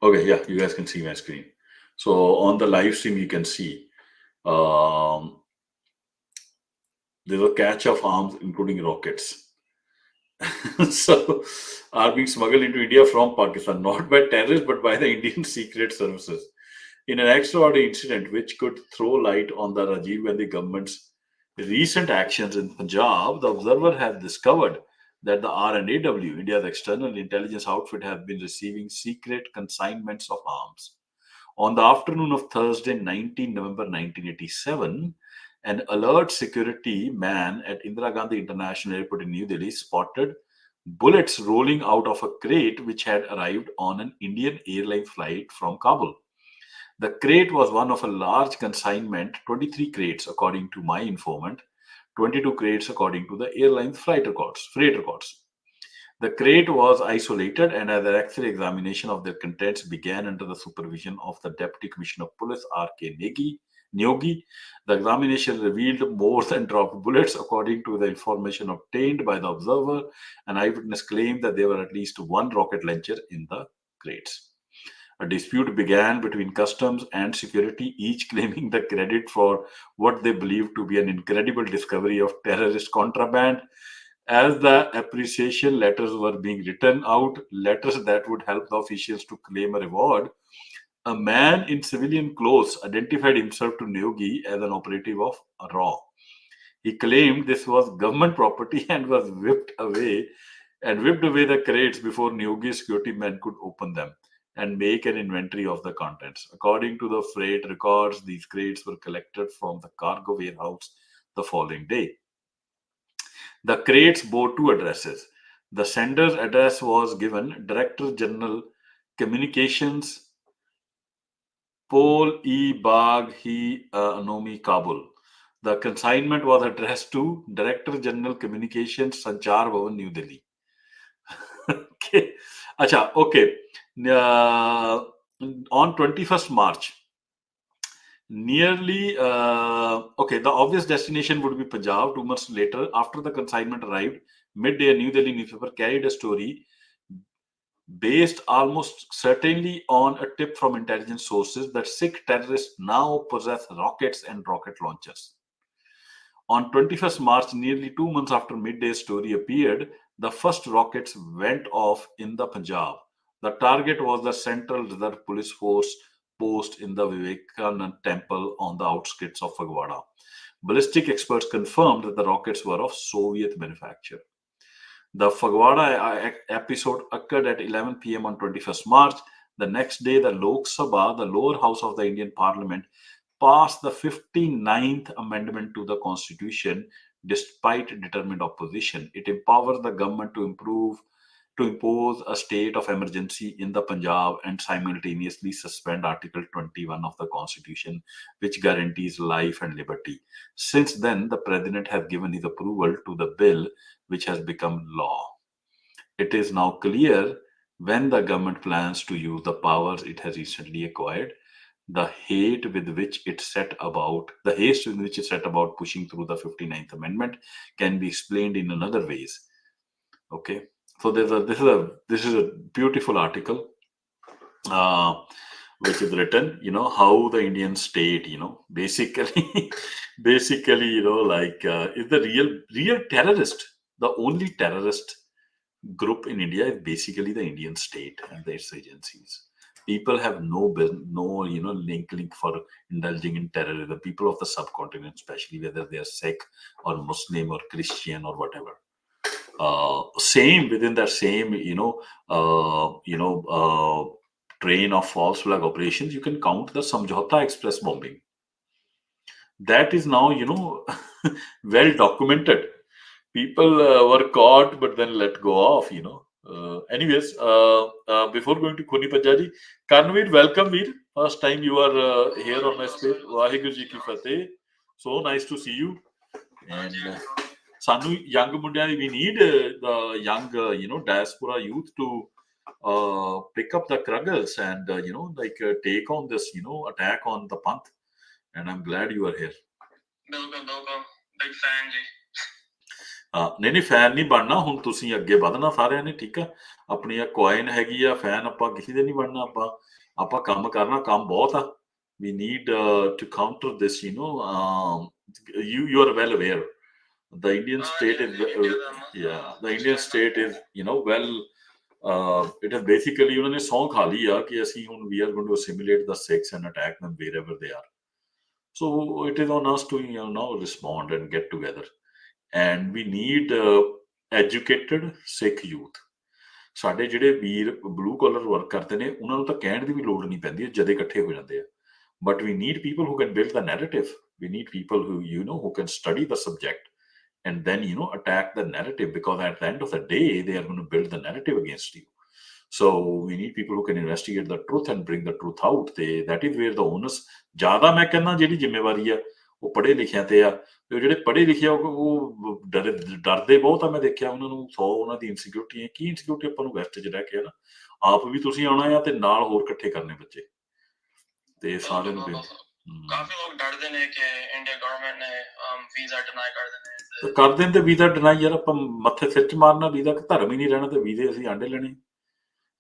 Okay, yeah, you guys can see my screen. So on the live stream, you can see there's a catch of arms, including rockets. So are being smuggled into India from Pakistan, not by terrorists, but by the Indian secret services. In an extraordinary incident which could throw light on the Rajiv and the government's recent actions in Punjab, the Observer has discovered that the RNAW, India's external intelligence outfit, has been receiving secret consignments of arms. On the afternoon of Thursday, 19 November 1987, an alert security man at Indira Gandhi International Airport in New Delhi spotted bullets rolling out of a crate which had arrived on an Indian airline flight from Kabul. The crate was one of a large consignment, 23 crates according to my informant, 22 crates according to the airline's freight records. The crate was isolated, and as an X-ray examination of their contents began under the supervision of the Deputy Commissioner of Police, R.K. Nyogi, the examination revealed more than dropped bullets. According to the information obtained by the Observer, an eyewitness claimed that there were at least one rocket launcher in the crates. A dispute began between customs and security, each claiming the credit for what they believed to be an incredible discovery of terrorist contraband. As the appreciation letters were being written out, letters that would help the officials to claim a reward, A man in civilian clothes identified himself to Neogi as an operative of RAW. He claimed this was government property and was whipped away the crates before Neogi security men could open them and make an inventory of the contents. According to the freight records, these crates were collected from the cargo warehouse the following day. The crates bore two addresses. The sender's address was given Director General Communications, Pol E Bagh Hi Anomi, Kabul. The consignment was addressed to Director General Communications, Sanchar Bhavan, New Delhi. Okay. Acha, okay. On 21st March, the obvious destination would be Punjab. 2 months later, after the consignment arrived, midday, a New Delhi newspaper carried a story based almost certainly on a tip from intelligence sources that Sikh terrorists now possess rockets and rocket launchers. On 21st March, nearly 2 months after Midday's story appeared, the first rockets went off in the Punjab. The target was the Central Reserve Police Force post in the Vivekanand Temple on the outskirts of Fagwada. Ballistic experts confirmed that the rockets were of Soviet manufacture. The Fagwada episode occurred at 11 p.m. on 21st March. The next day, the Lok Sabha, the lower house of the Indian Parliament, passed the 59th Amendment to the Constitution despite determined opposition. It empowers the government to impose a state of emergency in the Punjab and simultaneously suspend Article 21 of the Constitution, which guarantees life and liberty. Since then, the President has given his approval to the bill, which has become law. It is now clear when the government plans to use the powers it has recently acquired. The haste with which it set about pushing through the 59th Amendment can be explained in another ways. Okay, so this is a beautiful article uh, which is written. How the Indian state, basically, basically, is the real terrorist. The only terrorist group in India is basically the Indian state and its agencies. People have no link for indulging in terrorism. People of the subcontinent, especially whether they are Sikh or Muslim or Christian or whatever. Same within that same train of false flag operations, you can count the Samjhauta Express bombing. That is now well documented. People were caught but then let go off. Anyways, before going to Khuni Panjaji, Karnveer, welcome, Veer. First time you are here on my space. Waheguru Ji Ki Fateh. So nice to see you. And Sanu young mundiਆਂ we need the young diaspora youth to pick up the struggles and take on this attack on the Panth. And I'm glad you are here. ਬਿਲਕੁਲ big fan ਜੀ। ਨਹੀਂ fan ਨਹੀਂ ਬਣਨਾ, ਹੁਣ ਤੁਸੀਂ ਅੱਗੇ ਵਧਣਾ ਸਾਰਿਆਂ ਨੇ, ਠੀਕ ਆ। ਆਪਣੀ ਆ ਕੋਇਨ ਹੈਗੀ ਆ, ਫੈਨ ਆਪਾਂ ਕਿਸੇ ਦੇ ਨਹੀਂ ਬਣਨਾ। ਆਪਾਂ ਕੰਮ ਕਰਨਾ, ਕੰਮ ਬਹੁਤ ਆ। We need to counter this, you are well aware. The Indian state is the Indian state is it is basically ਉਹਨਾਂ ਨੇ ਸਹੁੰ ਖਾ ਲਈ ਆ ਕਿ ਅਸੀਂ ਹੁਣ we are going to assimilate the Sikhs and attack them wherever they are. So it is on us to now respond and get together. And we need educated Sikh youth. ਸਾਡੇ ਜਿਹੜੇ ਵੀਰ ਬਲੂ ਕਾਲਰ ਵਰਕ ਕਰਦੇ ਨੇ, ਉਹਨਾਂ ਨੂੰ ਤਾਂ ਕਹਿਣ ਦੀ ਵੀ ਲੋੜ ਨਹੀਂ ਪੈਂਦੀ, ਜਦੇ ਇਕੱਠੇ ਹੋ ਜਾਂਦੇ ਆ। But we need people who can build the narrative. We need people who can study the subject and then attack the narrative, because at the end of the day they are going to build the narrative against you. So we need people who can investigate the truth and bring the truth out. That is where the onus ਜ਼ਿਆਦਾ ਮੈਂ ਕਹਿੰਦਾ ਜਿਹੜੀ ਜ਼ਿੰਮੇਵਾਰੀ ਆ ਉਹ ਪੜ੍ਹੇ ਲਿਖਿਆਂ ਤੇ ਆ। ਤੇ ਜਿਹੜੇ ਪੜ੍ਹੇ ਲਿਖੇ ਆ ਉਹ ਡਰਦੇ ਬਹੁਤ ਆ। ਮੈਂ ਦੇਖਿਆ ਉਹਨਾਂ ਨੂੰ 100 ਉਹਨਾਂ ਦੀ ਇਨਸਿਕਿਉਰਿਟੀ ਹੈ। ਕੀ ਇਨਸਿਕਿਉਰਿਟੀ ਆਪਾਂ ਨੂੰ ਵੈਸਟ 'ਚ ਰਹਿ ਕੇ ਨਾ, ਆਪ ਵੀ ਤੁਸੀਂ ਆਉਣਾ ਆ ਤੇ ਨਾਲ ਹੋਰ ਇਕੱਠੇ ਕਰਨੇ ਬੱਚੇ ਤੇ ਸਾਰਿਆਂ ਨੂੰ ਕਾਫੀ ਲੋਕ ਡਰਦੇ ਨੇ ਕਿ ਇੰਡੀਆ ਗਵਰਨਮੈਂਟ ਨੇ ਵੀਜ਼ਾ ਡਿਨਾਈ ਕਰ ਦੇਣੇ। ਕਰ ਦੇਣ ਤੇ ਵੀਜ਼ਾ ਡਿਨਾਈ ਯਾਰ ਆਪਾਂ ਮੱਥੇ ਸਿਰ 'ਚ ਮਾਰਨਾ, ਵੀਜ਼ਾ ਧਰਮ ਹੀ ਨਹੀਂ ਰਹਿਣਾ ਤੇ ਵੀਜ਼ੇ ਅਸੀਂ ਆਂਡੇ ਲੈਣੇ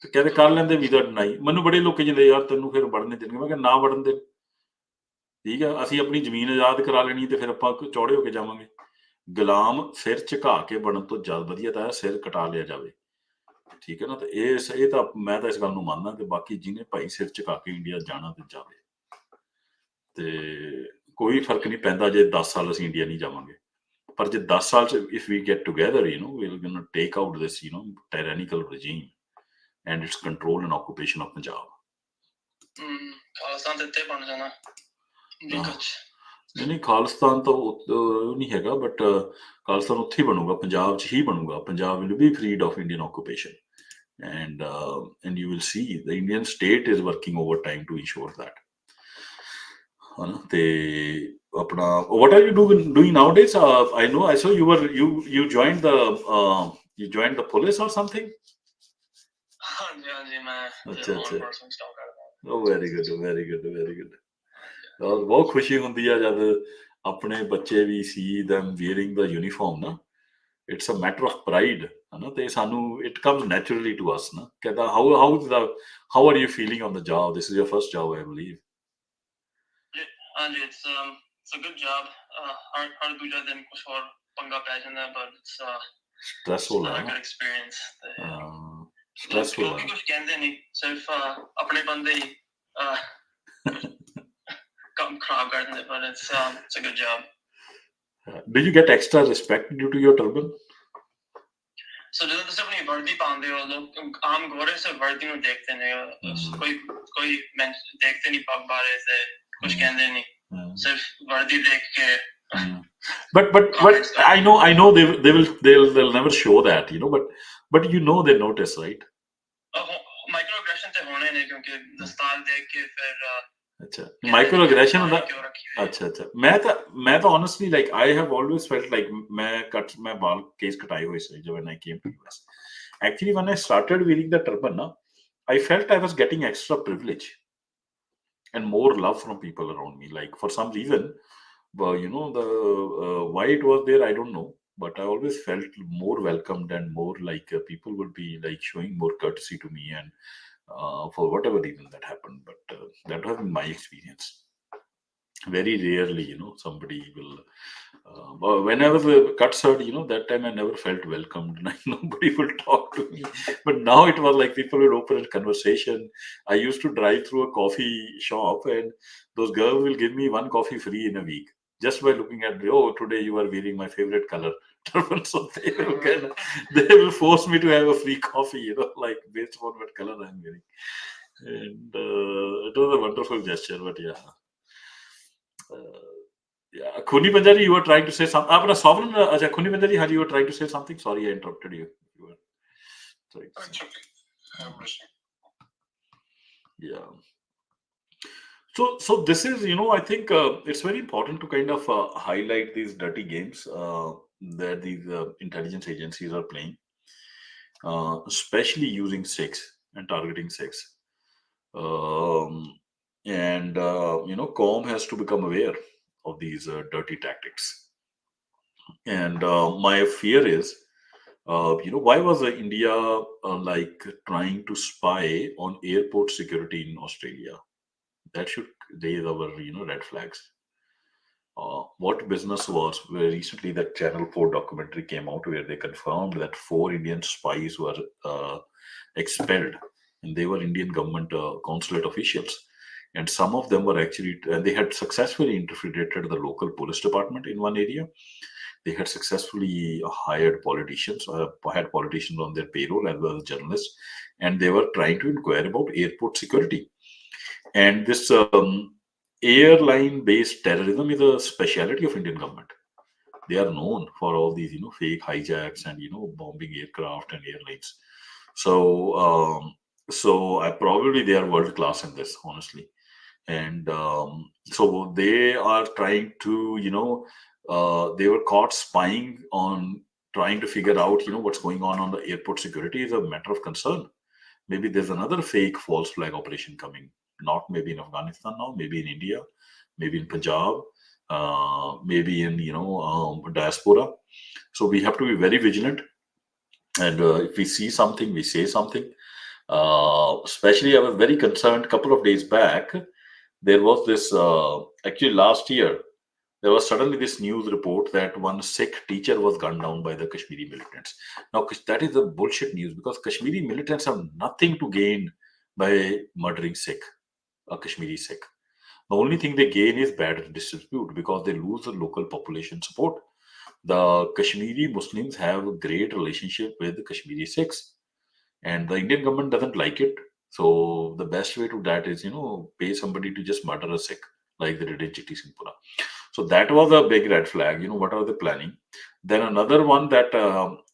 ਤੇ ਕਹਿੰਦੇ ਕਰ ਲੈਂਦੇ ਵੀਜ਼ਾ ਡਿਨਾਈ। ਮੈਨੂੰ ਬੜੇ ਲੋਕ ਕਹਿੰਦੇ ਯਾਰ ਤੈਨੂੰ ਫਿਰ ਵੜਨੇ ਦੇਣਗੇ। ਮੈਂ ਕਿਹਾ ਨਾ ਵੜਨ ਦੇ, ਠੀਕ ਆ। ਅਸੀਂ ਆਪਣੀ ਜ਼ਮੀਨ ਆਜ਼ਾਦ ਕਰਾ ਲੈਣੀ ਤੇ ਫਿਰ ਆਪਾਂ ਚੌੜੇ ਹੋ ਕੇ ਜਾਵਾਂਗੇ। ਗੁਲਾਮ ਸਿਰ ਝੁਕਾ ਕੇ ਬਣਨ ਤੋਂ ਜ਼ਿਆਦਾ ਵਧੀਆ ਤਾਂ ਸਿਰ ਕਟਾ ਲਿਆ ਜਾਵੇ। ਠੀਕ ਹੈ ਨਾ। ਤੇ ਇਹ ਤਾਂ ਮੈਂ ਤਾਂ ਇਸ ਗੱਲ ਨੂੰ ਮੰਨਦਾ, ਤੇ ਬਾਕੀ ਜਿਹਨੇ ਭਾਈ ਸਿਰ ਝੁਕਾ ਕੇ ਇੰਡੀਆ ਜਾਣਾ ਤੇ ਜਾਵੇ, ਤੇ ਕੋਈ ਫਰਕ ਨਹੀਂ ਪੈਂਦਾ ਜੇ 10 ਸਾਲ ਅਸੀਂ ਇੰਡੀਆ ਨਹੀਂ ਜਾਵਾਂਗੇ। ਪਰ ਜੇ 10 ਸਾਲ ਚ if we get together, we're going to take out this, tyrannical regime and its control and occupation of Punjab. Khalistan ਤੇ ਇੱਥੇ ਬਣ ਜਾਣਾ ਅਮਰੀਕਾ ਚ। ਨਹੀਂ, ਖਾਲਿਸਤਾਨ ਤਾਂ ਉਹ ਨਹੀਂ ਹੈਗਾ, ਬਟ ਖਾਲਿਸਤਾਨ ਉੱਥੇ ਹੀ ਬਣੂਗਾ, ਪੰਜਾਬ 'ਚ ਹੀ ਬਣੂਗਾ। Punjab will be freed of Indian occupation, and you will see the Indian state is working overtime to ensure that. ਹਨਾ। ਤੇ ਆਪਣਾ what are you doing nowadays? I saw you joined the police or something. ਹਾਂਜੀ ਮੈਂ ਅੱਛਾ on person stop ਕਰਦਾ। ਉਹ very good. ਔਰ ਬਹੁਤ ਖੁਸ਼ੀ ਹੁੰਦੀ ਆ ਜਦ ਆਪਣੇ ਬੱਚੇ ਵੀ see them wearing the uniform ਨਾ। It's a matter of pride, ਹਨਾ। ਤੇ ਸਾਨੂੰ it comes naturally to us ਨਾ। ਕਹਿੰਦਾ how are you feeling on the job? This is your first job, I believe. ਹਾਂਜੀ it's a good job. ਹਰ ਦੂਜਾ ਦਿਨ ਕੁਛ ਹੋਰ ਪੰਗਾ ਪੈ ਜਾਂਦਾ, but it's stressful a good experience. stressful ਲੋਕੀ ਕੁਛ ਕਹਿੰਦੇ ਨਹੀਂ, ਸਿਰਫ ਆਪਣੇ ਬੰਦੇ ਹੀ ਕੰਮ ਖਰਾਬ ਕਰ ਦਿੰਦੇ, but it's a good job. Did you get extra respect due to your turban? So ਜਦੋਂ ਤੁਸੀਂ ਆਪਣੀ ਵਰਦੀ ਪਾਉਂਦੇ ਹੋ, ਲੋਕ ਆਮ ਗੋਰੇ ਸੇ ਵਰਦੀ ਨੂੰ ਦੇਖਦੇ ਨੇ, ਕੋਈ ਦੇਖਦੇ ਨਹੀਂ ਪੱਗ ਬਾਰੇ ਤੇ ਕੁਛ ਕਹਿੰਦੇ ਨਹੀਂ, ਸਿਰਫ ਵਰਦੀ ਦੇਖ ਕੇ। But I know they'll never show that, but they notice, right? Micro aggression ਤੇ ਹੋਣੇ ਨੇ, ਕਿਉਂਕਿ ਦਸਤਾਰ ਦੇਖ ਕੇ ਫਿਰ ਅੱਛਾ ਮਾਈਕਰੋ ਐਗਰੈਸ਼ਨ ਹੁੰਦਾ। ਅੱਛਾ ਮੈਂ ਤਾਂ honestly like I have always felt like ਮੈਂ ਬਾਲ ਕੇਸ ਕਟਾਏ ਹੋਏ ਸੀ ਜਦੋਂ I came to US. Actually when I started wearing the turban na, I felt I was getting extra privilege and more love from people around me, like for some reason. The why it was there, I don't know, but I always felt more welcomed and more like people would be like showing more courtesy to me, and for whatever reason that happened, but that has been my experience. Very rarely somebody will when I was cut shirt, that time I never felt welcomed. Nobody will talk to me, but now it was like people will open a conversation. I used to drive through a coffee shop and those girls will give me one coffee free in a week just by looking at me. Oh, today you are wearing my favorite color turban. So they will force me to have a free coffee, like based on what color I'm wearing. And it was a wonderful gesture, but yeah. Khuni Banjari, you were trying to say something. Apna sovereign, Khuni Banjari, you were trying to say something. Sorry, I interrupted you. You were trying to say. I'm listening. Yeah. So this is, I think it's very important to kind of highlight these dirty games that these intelligence agencies are playing, especially using Sikhs and targeting Sikhs. And COM has to become aware of these dirty tactics. And my fear is, why was India like trying to spy on airport security in Australia? That should raise our red flags. What business was where recently that Channel 4 documentary came out where they confirmed that 4 Indian spies were expelled, and they were Indian government consulate officials, and some of them were actually they had successfully infiltrated the local police department in one area. They had successfully hired politicians, had politicians on their payroll as well as journalists, and they were trying to inquire about airport security. And this airline-based terrorism is a speciality of Indian government. They are known for all these, fake hijacks and bombing aircraft and airlines. So I probably they are world class in this, honestly. And so they are trying to, they were caught spying on trying to figure out, what's going on the airport security is a matter of concern. Maybe there's another fake false flag operation coming, not maybe in Afghanistan now, maybe in India, maybe in Punjab, maybe in, diaspora. So we have to be very vigilant. And if we see something, we say something. Especially, I was very concerned a couple of days back. There was this, actually last year, there was suddenly this news report that one Sikh teacher was gunned down by the Kashmiri militants. Now, that is a bullshit news because Kashmiri militants have nothing to gain by murdering Sikh, a Kashmiri Sikh. The only thing they gain is bad disrepute because they lose the local population support. The Kashmiri Muslims have a great relationship with the Kashmiri Sikhs, and the Indian government doesn't like it. So the best way to that is, pay somebody to just murder a Sikh, like they did in Chitti Singhpura. So that was a big red flag. What are they planning? Then another one that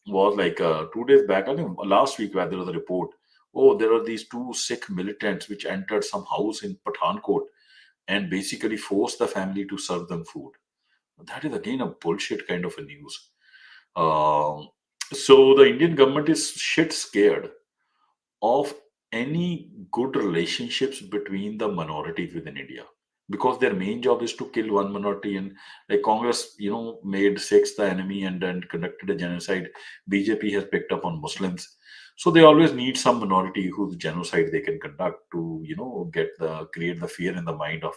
was like 2 days back, I think last week, where there was a report. Oh, there are these two Sikh militants which entered some house in Pathankot and basically forced the family to serve them food. That is again a bullshit kind of a news. Um, so the Indian government is shit scared of any good relationships between the minorities within India because their main job is to kill one minority. And like Congress, made Sikhs the enemy and then conducted a genocide. BJP has picked up on Muslims. So they always need some minority whose genocide they can conduct to, create the fear in the mind of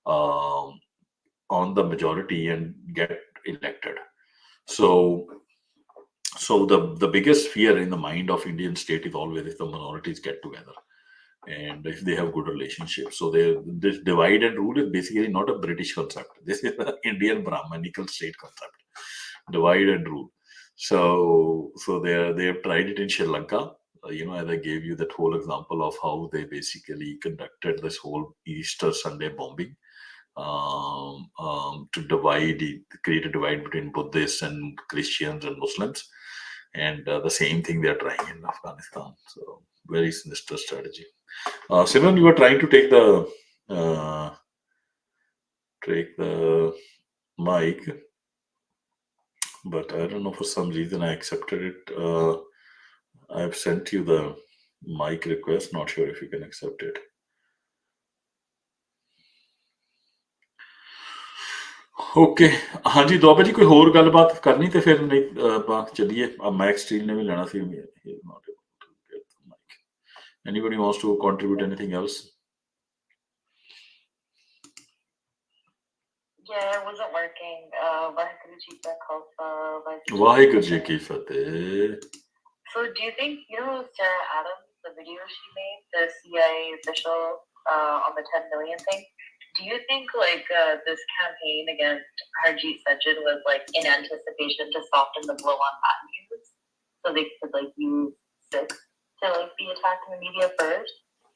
um, on the majority and get elected. So the biggest fear in the mind of Indian state is always if the minorities get together and if they have good relationships. So this divide and rule is basically not a British concept. This is an Indian Brahmanical state concept. Divide and rule. So they have tried it in Sri Lanka. As I gave you that whole example of how they basically conducted this whole Easter Sunday bombing to create a divide between Buddhists and Christians and Muslims. And the same thing they are trying in Afghanistan. So very sinister strategy. Simon, you were trying to take the mic, but I don't know, for some reason I accepted it. I've sent you the mic request. Not sure if you can accept it. Okay ਹਾਂਜੀ ਦੁਆਬਾ ਜੀ ਕੋਈ ਹੋਰ ਗੱਲਬਾਤ ਕਰਨੀ ਤੇ ਫਿਰ ਨਹੀਂ ਆਪਾਂ ਚੱਲੀਏ ਮੈਕ ਸਟੀਲ ਨੇ ਵੀ ਲੈਣਾ ਸੀ anybody wants to contribute anything else? Yeah, it wasn't working. Waheguru ji Ki Fateh. So do you think, Sarah Adams, the video she made, the CIA official on the 10 million thing, do you think this campaign against Harjeet Sajjan was in anticipation to soften the blow on bad news? So they could use Sikhs to be attacked in the media first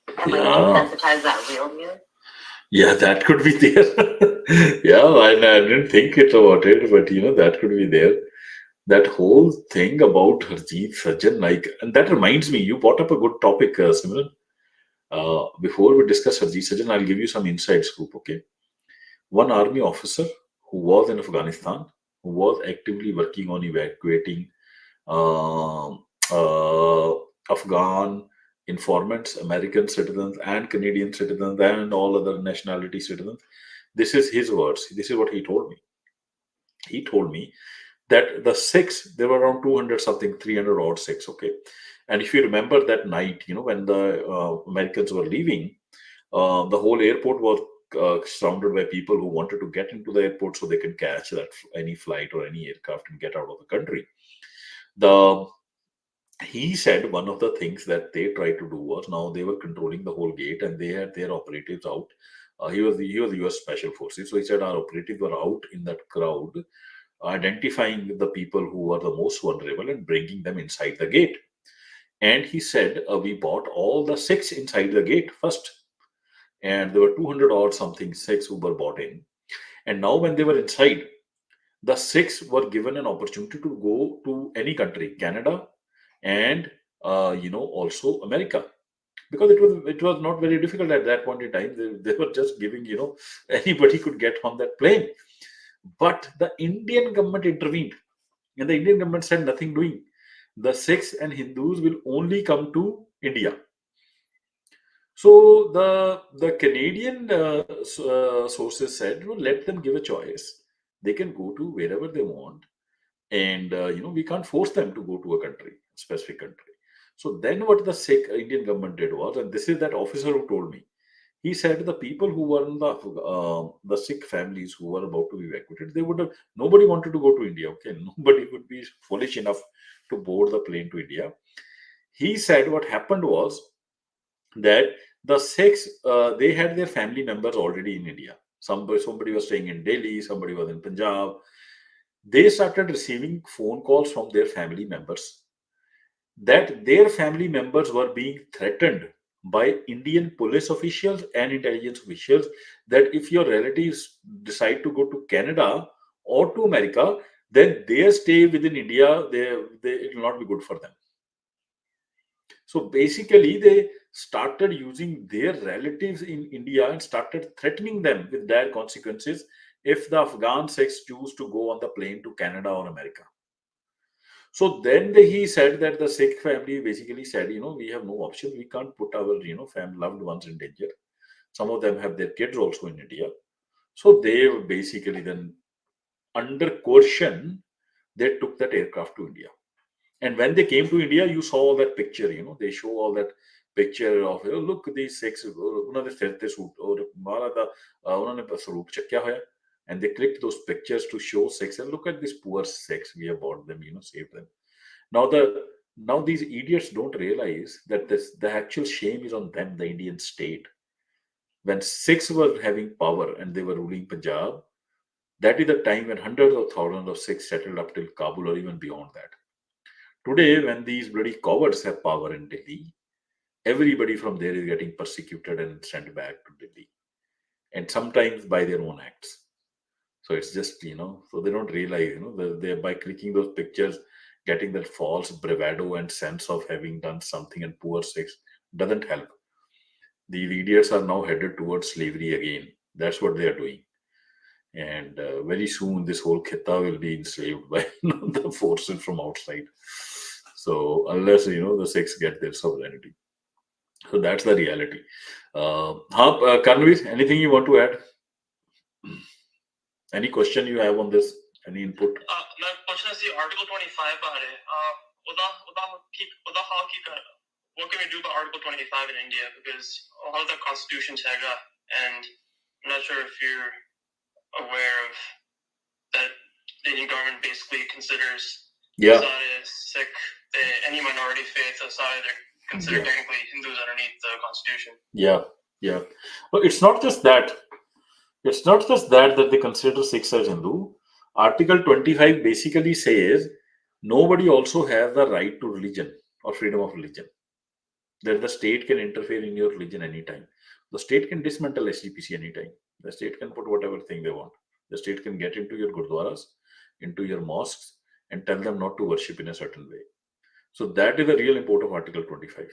and desensitize that real news? Yeah, that could be there. Yeah, I didn't think about it, but that could be there. That whole thing about Harjeet Sajjan, and that reminds me, you brought up a good topic, Simran. Before we discuss Harjeet Sajjan, I'll give you some inside scoop, okay? One army officer who was in Afghanistan, who was actively working on evacuating Afghan informants, American citizens, and Canadian citizens, and all other nationality citizens. This is his words. This is what he told me. He told me that the Sikhs, there were around 200 something, 300 odd Sikhs, okay? And if you remember that night, when the Americans were leaving, the whole airport was surrounded by people who wanted to get into the airport so they can catch any flight or any aircraft and get out of the country. He said one of the things that they tried to do was, now they were controlling the whole gate and they had their operatives out. He was US Special Forces, so he said our operatives were out in that crowd, identifying the people who were the most vulnerable and bringing them inside the gate. And he said we bought all the Sikhs inside the gate first, and there were 200 odd something Sikhs who were bought in. And now when they were inside, the Sikhs were given an opportunity to go to any country, Canada, and also America, because it was not very difficult at that point in time. They were just giving, anybody could get on that plane. But the Indian government intervened, and the Indian government said nothing doing. The Sikhs and Hindus will only come to India. So the Canadian sources said, let them give a choice. They can go to wherever they want, and we can't force them to go to a specific country. So then what the Sikh Indian government did was, and this is that officer who told me, He said the people who were in the Sikh families who were about to be evacuated, they would have, nobody wanted to go to India. Okay, nobody would be foolish enough to board the plane to India. He said what happened was that the Sikhs, they had their family members already in India. Somebody was staying in Delhi, somebody was in Punjab. They started receiving phone calls from their family members that their family members were being threatened by Indian police officials and intelligence officials that if your relatives decide to go to Canada or to America, then their stay within India, it will not be good for them. So basically, they started using their relatives in India and started threatening them with dire consequences if the Afghan Sikhs choose to go on the plane to Canada or America. So then he said that the Sikh family basically said, we have no option. We can't put our, loved ones in danger. Some of them have their kids also in India. So they basically then, under coercion, they took that aircraft to India. And when they came to India, you saw all that picture, they show all that picture of, look, these Sikhs, ਉਹਨਾਂ ਦੇ ਸਿਰ ਤੇ suit ਔਰ ਮਹਾਰਾ ਦਾ ਉਹਨਾਂ ਨੇ ਸਰੂਪ ਚੱਕਿਆ ਹੋਇਆ. And they clicked those pictures to show Sikhs and look at these poor Sikhs. We have bought them, saved them. Now these idiots don't realize that the actual shame is on them, the Indian state. When Sikhs were having power and they were ruling Punjab, that is the time when hundreds of thousands of Sikhs settled up till Kabul or even beyond that. Today, when these bloody cowards have power in Delhi, everybody from there is getting persecuted and sent back to Delhi, and sometimes by their own acts. So it's just, so they don't realize, they're by clicking those pictures, getting that false bravado and sense of having done something, and poor Sikhs doesn't help. These idiots are now headed towards slavery again. That's what they are doing. And very soon, this whole Khitta will be enslaved by the forces from outside. So unless, the Sikhs get their sovereignty. So that's the reality. Karnveer, anything you want to add? Any question you have on this? Any input? ਮੈਂ ਪੁੱਛਣਾ ਸੀ article 25 ਬਾਰੇ ਉਹਦਾ ਹਾਲ ਕੀ ਕਰ what can we do about Article 25 in India, because all the constitution saga, and I'm not sure if you're aware of that the Indian government basically considers Sikh, any minority faith aside, they're considered technically Hindus underneath the constitution. Yeah. Well, it's not just that. It's not just that they consider Sikhs as Hindu. Article 25 basically says nobody also has the right to religion or freedom of religion. That the state can interfere in your religion anytime. The state can dismantle SGPC anytime. The state can put whatever thing they want. The state can get into your gurdwaras, into your mosques, and tell them not to worship in a certain way. So that is the real import of Article 25.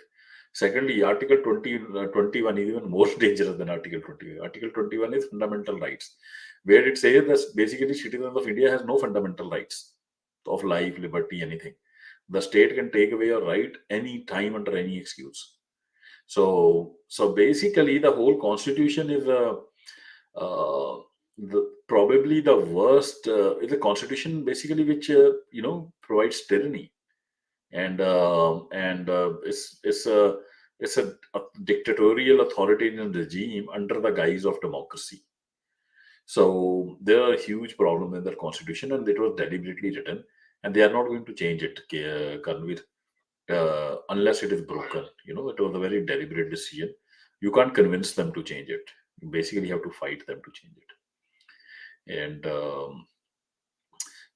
Secondly, Article 21 is even more dangerous than Article 20. Article 21 is fundamental rights, where it says that basically citizens of India has no fundamental rights of life, liberty, anything. The state can take away your right any time under any excuse. So basically, the whole constitution is probably the worst. Is a constitution basically which provides tyranny, and it's a dictatorial authoritarian regime under the guise of democracy. So there are huge problems in the constitution, and it was deliberately written, and they are not going to change it, Karnveer, unless it is broken. It was a very deliberate decision. You can't convince them to change it. You basically have to fight them to change it. And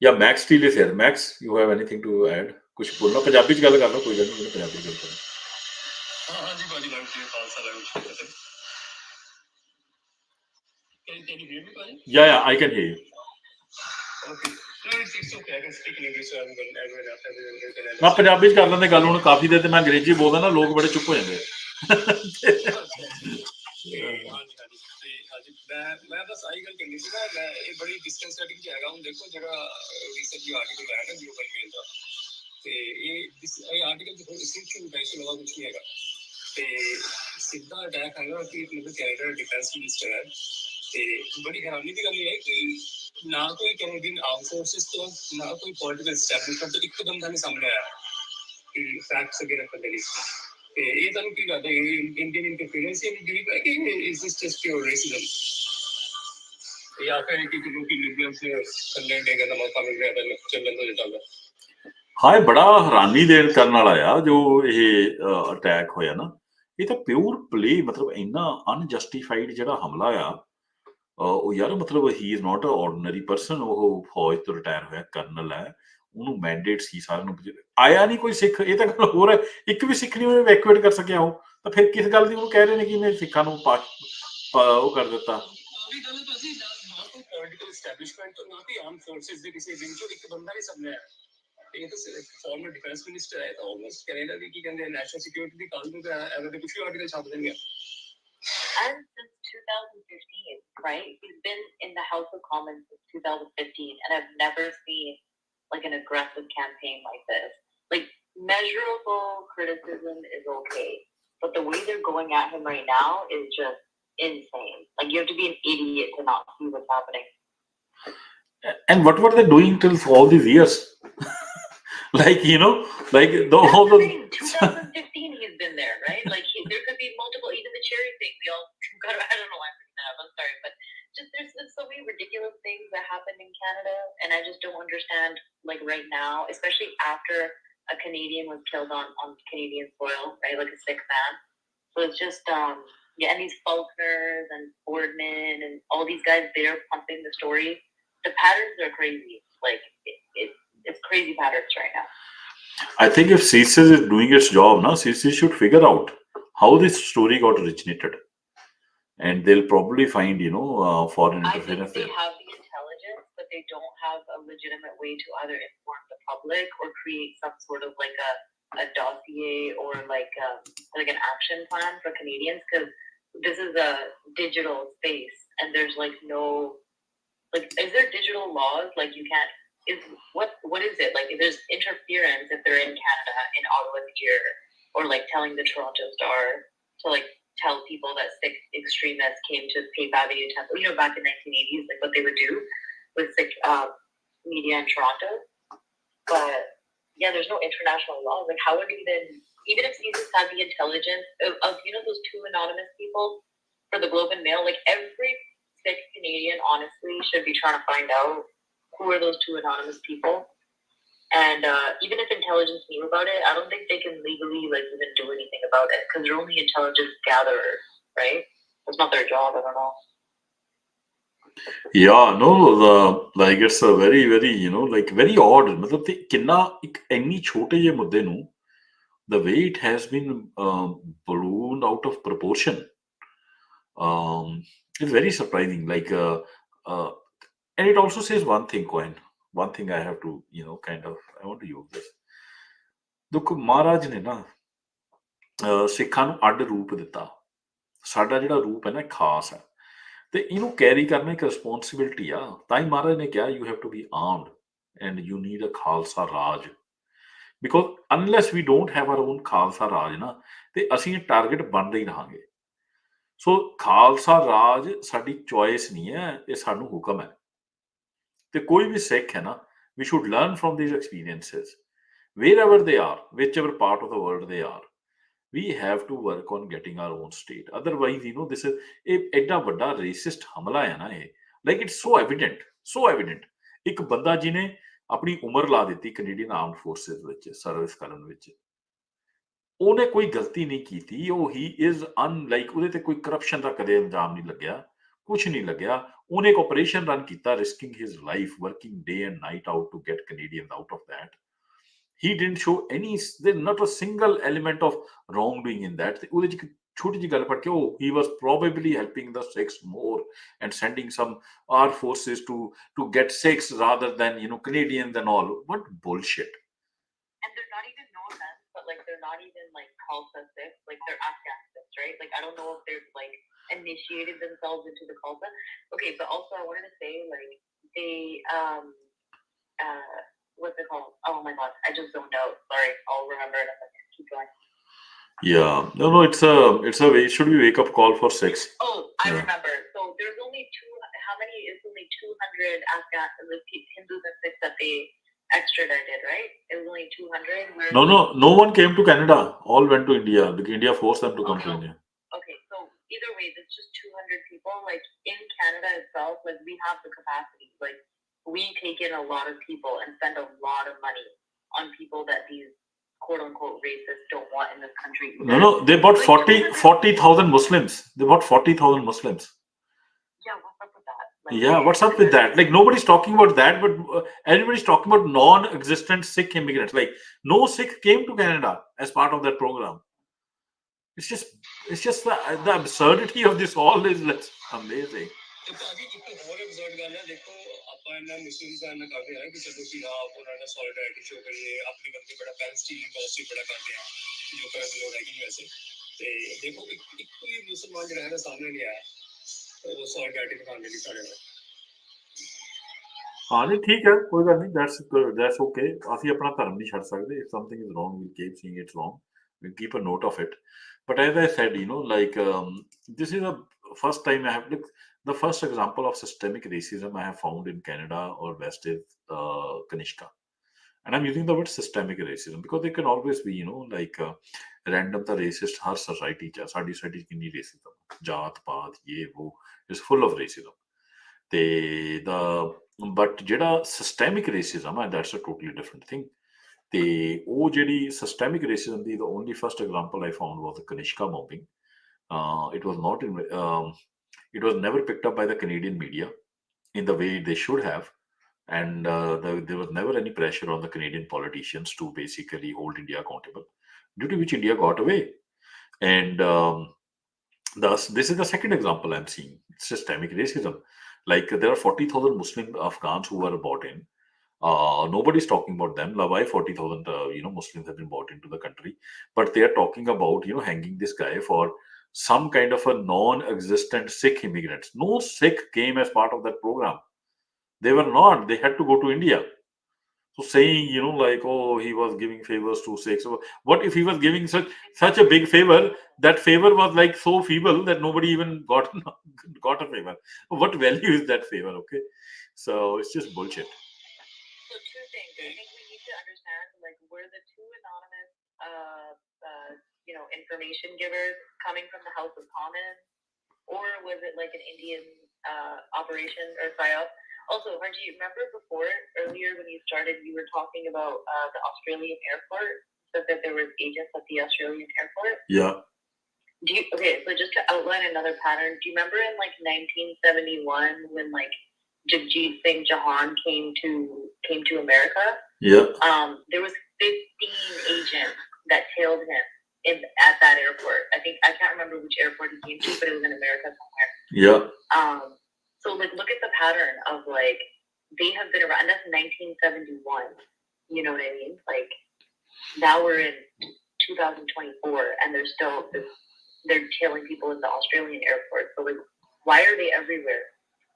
yeah, Max still is here. Max, you have anything to add? कुछ बोलना पंजाबी च गल कर लो, कोई गल नहीं, पंजाबी च गल करो। हाँ जी बाजी, लाइव से Khalsa live. Can you hear me, Baji? Yeah, I can hear you. Okay. No, it's okay. I can speak in English, so I'm going to. मैं पंजाबी च कर लेंदे गल, हुण काफी देर ते मैं अंग्रेजी बोलदा ना, लोग बड़े चुप हो जांदे। ਹਾਂਜੀ ਮੈਂ ਬਸ ਆਹੀ ਗੱਲ ਕਰਨੀ ਸੀ ਨਾ, ਮੈਂ ਇਹ ਬੜੀ ਡਿਸਟੈਂਸ ਸਟੱਡੀ ਚ ਹੈਗਾ। ਹੁਣ ਦੇਖੋ ਜਿਹੜਾ ਰੀਸੈਂਟਲੀ ਆਰਟੀਕਲ ਆਇਆ ਨਾ ਗਲੋਬਲ ਮੇਲ ਦਾ, ਤੇ ਇਹ ਆਰਟੀਕਲ ਚ ਸਿੱਖ ਟੈਂਸ਼ਨ ਵਾਲਾ ਕੁਝ ਨਹੀਂ ਹੈਗਾ, ਤੇ ਸਿੱਧਾ ਅਟੈਕ ਹੈਗਾ ਕਿ ਮਤਲਬ ਕੈਨੇਡਾ ਡਿਫੈਂਸ ਮਿਨਿਸਟਰ ਹੈ, ਤੇ ਬੜੀ ਹੈਰਾਨੀ ਦੀ ਗੱਲ ਇਹ ਹੈ ਕਿ ਨਾ ਕੋਈ ਕੈਨੇਡੀਅਨ ਆਰਮ ਫੋਰਸਿਸ ਤੋਂ ਨਾ ਕੋਈ ਪੋਲੀਟੀਕਲ ਐਸਟੈਬਲਿਸ਼ਮੈਂਟ ਤੋਂ ਇੱਕਦਮ ਦਾ ਨਹੀਂ ਸਾਹਮਣੇ ਆਇਆ ਫੈਕਟਸ ਅੱਗੇ ਰੱਖਣ ਦੇ ਲਈ। ਤੇ ਇਹ ਤੁਹਾਨੂੰ ਕੀ ਲੱਗਦਾ ਇੰਡੀਅਨ ਇੰਟਰਫੀਰੈਂਸ ਇਨ ਡੀਪ ਹੈ ਕਿ ਇਸ ਦਿਸ ਜਸਟ ਪਿਓਰ ਰੇਸਿਜ਼ਮ ਜਾਂ ਫਿਰ ਕਿ ਕਿਉਂਕਿ ਲਿਬਰਲਸ ਕੰਡੈਂਟ ਹੈਗਾ ਤਾਂ ਮੌਕਾ ਮਿਲ ਰਿਹਾ ਤਾਂ ਚੱਲਣ ਤੋਂ ਚੱਲਦਾ ਹਾਂ, ਇਹ ਬੜਾ ਹੈਰਾਨੀ ਦੇਣ ਕਰਨ ਵਾਲਾ ਆ ਜੋ ਇਹ ਅਟੈਕ ਹੋਇਆ ਨਾ। ਇਹ ਤਾਂ ਪਿਓਰ ਪਲੇ, ਮਤਲਬ ਇੰਨਾ ਅਨਜਸਟੀਫਾਈਡ ਜਿਹੜਾ ਹਮਲਾ ਆ। ਉਹ ਯਾਰ ਮਤਲਬ he is not a ordinary person. ਉਹ ਫੌਜ ਤੋਂ ਰਿਟਾਇਰ ਹੋਇਆ ਕਰਨਲ ਹੈ, ਉਹਨੂੰ ਮੈਂਡੇਟ ਸੀ ਸਾਰਿਆਂ ਨੂੰ ਆਇਆ ਨਹੀਂ ਕੋਈ ਸਿੱਖ। ਇਹ ਤਾਂ ਗੱਲ ਹੋਰ ਹੈ, ਇੱਕ ਵੀ ਸਿੱਖ ਨਹੀਂ ਉਹਨੇ ਇਵੈਕੂਏਟ ਕਰ ਸਕਿਆ ਉਹ। ਤਾਂ ਫਿਰ ਕਿਸ ਗੱਲ ਦੀ ਉਹਨੂੰ ਕਹਿ ਰਹੇ ਨੇ ਕਿ ਇਹਨੇ ਸਿੱਖਾਂ ਨੂੰ ਉਹ ਕਰ ਦਿੱਤਾ। ਪੋਲੀਟੀਕਲ ਐਸਟੈਬਲਿਸ਼ਮੈਂਟ ਤੋਂ ਨਾ ਕਿ ਆਰਮ ਫੋਰਸਿਸ ਦੇ ਕਿਸੇ ਵਿੰਗ ਚੋਂ ਇੱਕ ਬੰਦਾ ਨਹੀਂ ਸਾਹਮਣੇ ਆਇਆ। ਇਹ ਤਾਂ ਫਾਰਮਰ ਡਿਫੈਂਸ ਮਿਨਿਸਟਰ ਹੈ ਤਾਂ ਆਲਮੋਸਟ ਕੈਨੇਡਾ ਦੀ ਕੀ ਕਹਿੰਦੇ ਨੈਸ਼ਨਲ ਸਿਕਿਉਰਿਟੀ ਦੀ ਕਾਲ ਨੂੰ ਤਾਂ ਐਵੇਂ ਦੇ ਕੁਝ ਆਰਟੀਕਲ ਛਾਪ ਦੇਣਗੇ। And since 2015, right? He's been in the House of Commons since 2015, and I've never seen like an aggressive campaign like this. Like, measurable criticism is okay, but the way they're going at him right now is just insane. Like, you have to be an idiot to not see what's happening. And what were they doing till all these years? Like, like all the 2015 he's been there, right? Like, there could be multiple, even the cherry thing, we all got, I don't know why I'm bringing that up, I'm sorry, but just there's so many ridiculous things that happened in Canada, and I just don't understand, like, right now, especially after a Canadian was killed on Canadian soil, right? Like a Sikh man. So it's just yeah, and these Faulkners and Boardman and all these guys, they're pumping the story. The patterns are crazy. Like, it's crazy patterns right now. I think if CSIS is doing its job, now CSIS should figure out how this story got originated, and they'll probably find foreign I think interference they there. have the intelligence, but they don't have a legitimate way to either inform the public or create some sort of like a dossier or like an action plan for Canadians, because this is a digital space and there's like no, like, is there digital laws? Like, you can't, what is it? Like, if there's interference if they're in Canada, in Ottawa's ear, or like telling the Toronto Star to like tell people that Sikh extremists came to Faith Avenue Temple, back in 1980s, like what they would do with Sikh media in Toronto. But yeah, there's no international laws. Like, how would even if CSIS had the intelligence of those two anonymous people for the Globe and Mail, like, every Sikh Canadian honestly should be trying to find out who are those two anonymous people. And even if intelligence knew about it, I don't think they can legally like even do anything about it, because they're only intelligence gatherers, right? It's not their job. I don't know. Yeah, no, like it's a very, very, like very odd. मतलब ਤੇ ਕਿੰਨਾ ਇੱਕ ਇੰਨੀ ਛੋਟੇ ਜਿਹੇ ਮੁੱਦੇ ਨੂੰ the way it has been ballooned out of proportion is very surprising. Like, and it also says one thing, Cohen. One thing I have to, kind of, I want to use this. ਦੇਖੋ, ਮਹਾਰਾਜ ਨੇ ਨਾ ਸਿੱਖਾਂ ਨੂੰ ਅੱਡ ਰੂਪ ਦਿੱਤਾ। ਸਾਡਾ ਜਿਹੜਾ ਰੂਪ ਹੈ ਨਾ ਖਾਸ ਹੈ, ਤੇ ਇਹਨੂੰ ਕੈਰੀ ਕਰਨਾ ਇੱਕ ਰਿਸਪੌਂਸਿਬਿਲਿਟੀ ਆ। ਤਾਂ ਹੀ ਮਹਾਰਾਜ ਨੇ ਕਿਹਾ you have to be armed and you need a Khalsa Raj, because unless we don't have our own Khalsa Raj ਨਾ, ਤੇ ਅਸੀਂ ਟਾਰਗੇਟ ਬਣਦੇ ਹੀ ਰਹਾਂਗੇ। ਸੋ ਖਾਲਸਾ ਰਾਜ ਸਾਡੀ ਚੋਇਸ ਨਹੀਂ ਹੈ, ਇਹ ਸਾਨੂੰ ਹੁਕਮ ਹੈ। ਤੇ ਕੋਈ ਵੀ ਸਿੱਖ ਹੈ ਨਾ, we should learn from these experiences wherever they are, whichever part of the world they are. We have to work on getting our own state. Otherwise, this is a ਵੱਡਾ racist ਹਮਲਾ ਹੈ ਨਾ ਇਹ। Like, it's so evident, so evident. ਇੱਕ ਬੰਦਾ ਜਿਹਨੇ ਆਪਣੀ ਉਮਰ ਲਾ ਦਿੱਤੀ ਕੈਨੇਡੀਅਨ ਆਰਮਡ ਫੋਰਸਿਸ ਵਿੱਚ ਸਰਵਿਸ ਕਰਨ ਵਿੱਚ, ਉਹਨੇ ਕੋਈ ਗਲਤੀ ਨਹੀਂ ਕੀਤੀ। ਉਹ ਹੀ ਇਜ਼ ਅਨਲਾਈਕ, ਉਹਦੇ ਤੇ ਕੋਈ ਕਰਪਸ਼ਨ ਦਾ ਕਦੇ ਇਲਜ਼ਾਮ ਨਹੀਂ ਲੱਗਿਆ, ਕੁਛ ਨਹੀਂ ਲੱਗਿਆ। ਉਹਨੇ ਇੱਕ ਆਪਰੇਸ਼ਨ ਰਨ ਕੀਤਾ, risking his life, working day and night out to get Canadians out of that. He didn't show not a single element of wrongdoing in that. ਉਹਦੇ ਚ ਛੋਟੀ ਜਿਹੀ ਗੱਲ ਪੜ ਕੇ, he was probably helping the Sikhs more and sending some our forces to get Sikhs rather than Canadians and all. What bullshit. And they're not even known as, but like they're not even like Khalsa Sikhs, like they're Afghan Sikhs, right? Like, I don't know if they've like initiated themselves into the Khalsa. Okay, but also I wanted to say, like, they what's it called? Oh my god, I just zoned out. Sorry, I'll remember in a second. Keep going. Yeah, no, it's a way. It should be wake up call for Sikhs. Oh, I Yeah. remember. So there's only how many is only 200 Afghan Hindus and Sikhs that they extradited, right? It was only 200. Whereas No one came to Canada. All went to India. India forced them to come to India. Okay, so either way, it's just 200 people. Like in Canada itself, like we have the capacity. Like we take in a lot of people and spend a lot of money on people that these quote unquote racists don't want in this country. No, they bought 40,000 Muslims. They bought 40,000 Muslims. Yeah, what's up with that? Like, Yeah, what's up with that? Like nobody's talking about that, but everybody's talking about non-existent Sikh immigrants. Like no Sikh came to Canada as part of that program. It's just the absurdity of this all is amazing. ਇੱਕ ਹੋਰ ਐਬਜ਼ਰਵ ਕਰਨਾ ਦੇਖੋ ਆਪਾਂ ਇਹਨਾਂ Muslims ਦਾ ਇਹਨਾਂ ਕਰਦੇ ਆ ਕਿ ਚਲੋ ਕਿ ਹਾਂ ਉਹਨਾਂ ਦਾ ਸੋਲਿਡੈਰਿਟੀ ਸ਼ੋ ਕਰੀਏ ਆਪਣੀ ਬੰਦੇ ਬੜਾ ਪੈਲਸਟੀਨ ਕੌਸ ਵੀ ਬੜਾ ਕਰਦੇ ਆ ਜੋ ਕਰਨ ਦੀ ਲੋੜ ਹੈਗੀ ਵੈਸੇ ਤੇ ਦੇਖੋ ਇੱਕ ਕੋਈ ਮੁਸਲਮਾਨ ਜਿਹੜਾ ਹੈ ਨਾ ਸਾਹਮਣੇ ਨਹੀਂ ਆਇਆ ਉਹ ਸੋਲਿਡੈਰਿਟੀ ਦਿਖਾਉਣ ਲਈ ਸਾਡੇ ਨਾਲ ਹਾਂ ਨਹੀਂ ਠੀਕ ਹੈ ਕੋਈ ਗੱਲ ਨਹੀਂ that's okay ਅਸੀਂ ਆਪਣਾ ਧਰਮ ਨਹੀਂ ਛੱਡ ਸਕਦੇ if something is wrong we'll keep seeing it's wrong we'll keep a note of it but as I said like this is the first time I have the first example of systemic racism I have found in Canada or West is Kanishka and I'm using the word systemic racism because there can always be like random the racist her society च साडी society किन्नी racism जात पात ये वो is full of racism but ਜਿਹੜਾ systemic racism ਹੈ that's a totally different thing ਤੇ ਉਹ ਜਿਹੜੀ systemic racism the the only first example I found was the Kanishka bombing it was not it was never picked up by the Canadian media in the way they should have and there was never any pressure on the Canadian politicians to basically hold India accountable due to which India got away and this is the second example I'm seeing systemic racism. Like there are 40,000 Muslim Afghans who were brought in. Nobody's talking about them. Why 40,000 Muslims have been brought into the country, but they are talking about hanging this guy for some kind of a non-existent Sikh immigrants. No Sikh came as part of that program. They were not. They had to go to India. So saying like oh he was giving favors to Sikhs. So what if he was giving such a big favor? That favor was like so feeble that nobody even got a favor. What value is that favor? Okay, so it's just bullshit. So two things. I think we need to understand like were the two anonymous information givers coming from the House of Commons or was it like an Indian operation or psyop? Also, Harji, remember before, earlier when you started, you were talking about the Australian airport, said that there was agents at the Australian airport? Yeah. Okay, so just to outline another pattern, do you remember in like 1971 when like Jagjit Singh Jahan came to America? Yeah. There was 15 agents that tailed him at that airport. I can't remember which airport he came to, but it was in America somewhere. Yeah. So like look at the pattern of like they have been around. That's 1971. You know what I mean? Like now we're in 2024 and they're tailing people in the Australian airport. So like why are they everywhere?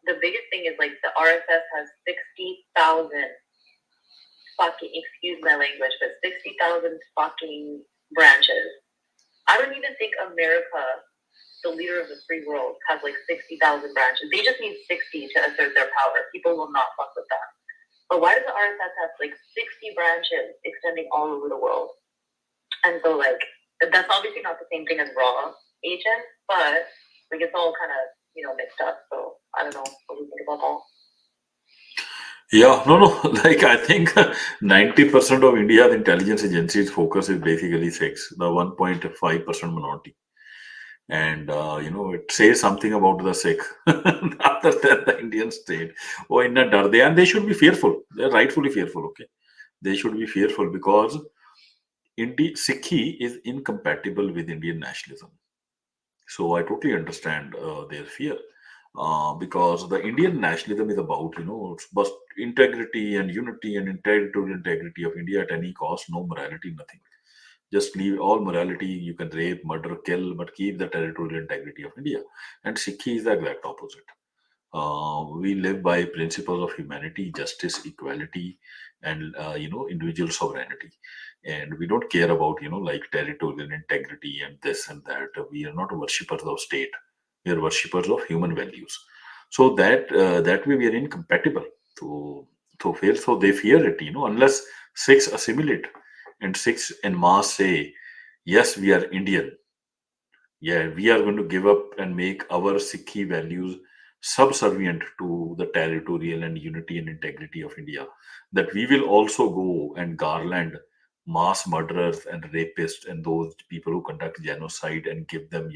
The biggest thing is like the RSS has 60,000 fucking excuse my language, but 60,000 fucking branches. I don't even think America, the leader of the free world, has like 60,000 branches. They just need 60 to assert their power. People will not fuck with that. But why does the RSS have like 60 branches extending all over the world? And so like that's obviously not the same thing as raw agents, but like it's all kind of mixed up. So I don't know what you think about that. Yeah, no. Like I think 90% of India's intelligence agencies' focus is basically Sikhs, the 1.5% minority. And it says something about the Sikh other than the Indian state. Oh, inna darde, and they should be fearful. They're rightfully fearful. Okay, they should be fearful because Sikhi is incompatible with Indian nationalism. So I totally understand their fear because the Indian nationalism is about but integrity and unity and territorial integrity of India at any cost, no morality, nothing. Just leave all morality. You can rape, murder, kill, but keep the territorial integrity of India. And Sikhi is the exact opposite. We live by principles of humanity, justice, equality, and individual sovereignty. And we don't care about like territorial integrity and this and that. We are not worshippers of state. We are worshippers of human values. So that way we are incompatible. So So they fear it, unless Sikhs assimilate and Sikhs en masse say, yes, we are Indian. Yeah, we are going to give up and make our Sikhi values subservient to the territorial and unity and integrity of India. That we will also go and garland mass murderers and rapists and those people who conduct genocide and give them,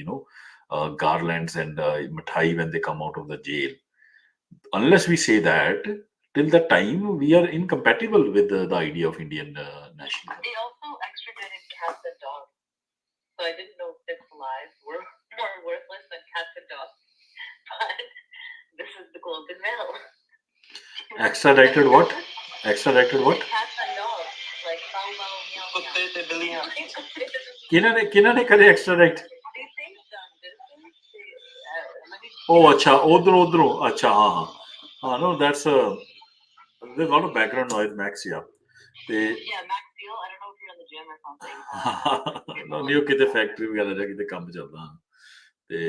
garlands and mithai when they come out of the jail. Unless we say that, till the time we are incompatible with the idea of Indian nationalism. They also extradited cats and dogs. So I didn't know Sikhs' lives were more worthless than cats and dogs. But this is the golden mail. Extradited what? Extradited what? Cats and dogs. Like bow bow meow meow. ਕੁੱਤੇ ਤੇ ਬਿੱਲੀਆਂ ਕਿਹਨਾਂ ਨੇ ਕਦੇ extradite? They think Oh, acha, odro. Acha, हाँ. No, there's a lot of background noise, Max. Yeah. Yeah, Max Steel. I don't know if you're in the gym or something. No, ਨਹੀਂ ਉਹ ਕਿਤੇ ਫੈਕਟਰੀ ਵਗੈਰਾ ਜਾਂ ਕਿਤੇ ਕੰਮ ਚੱਲਦਾ ਤੇ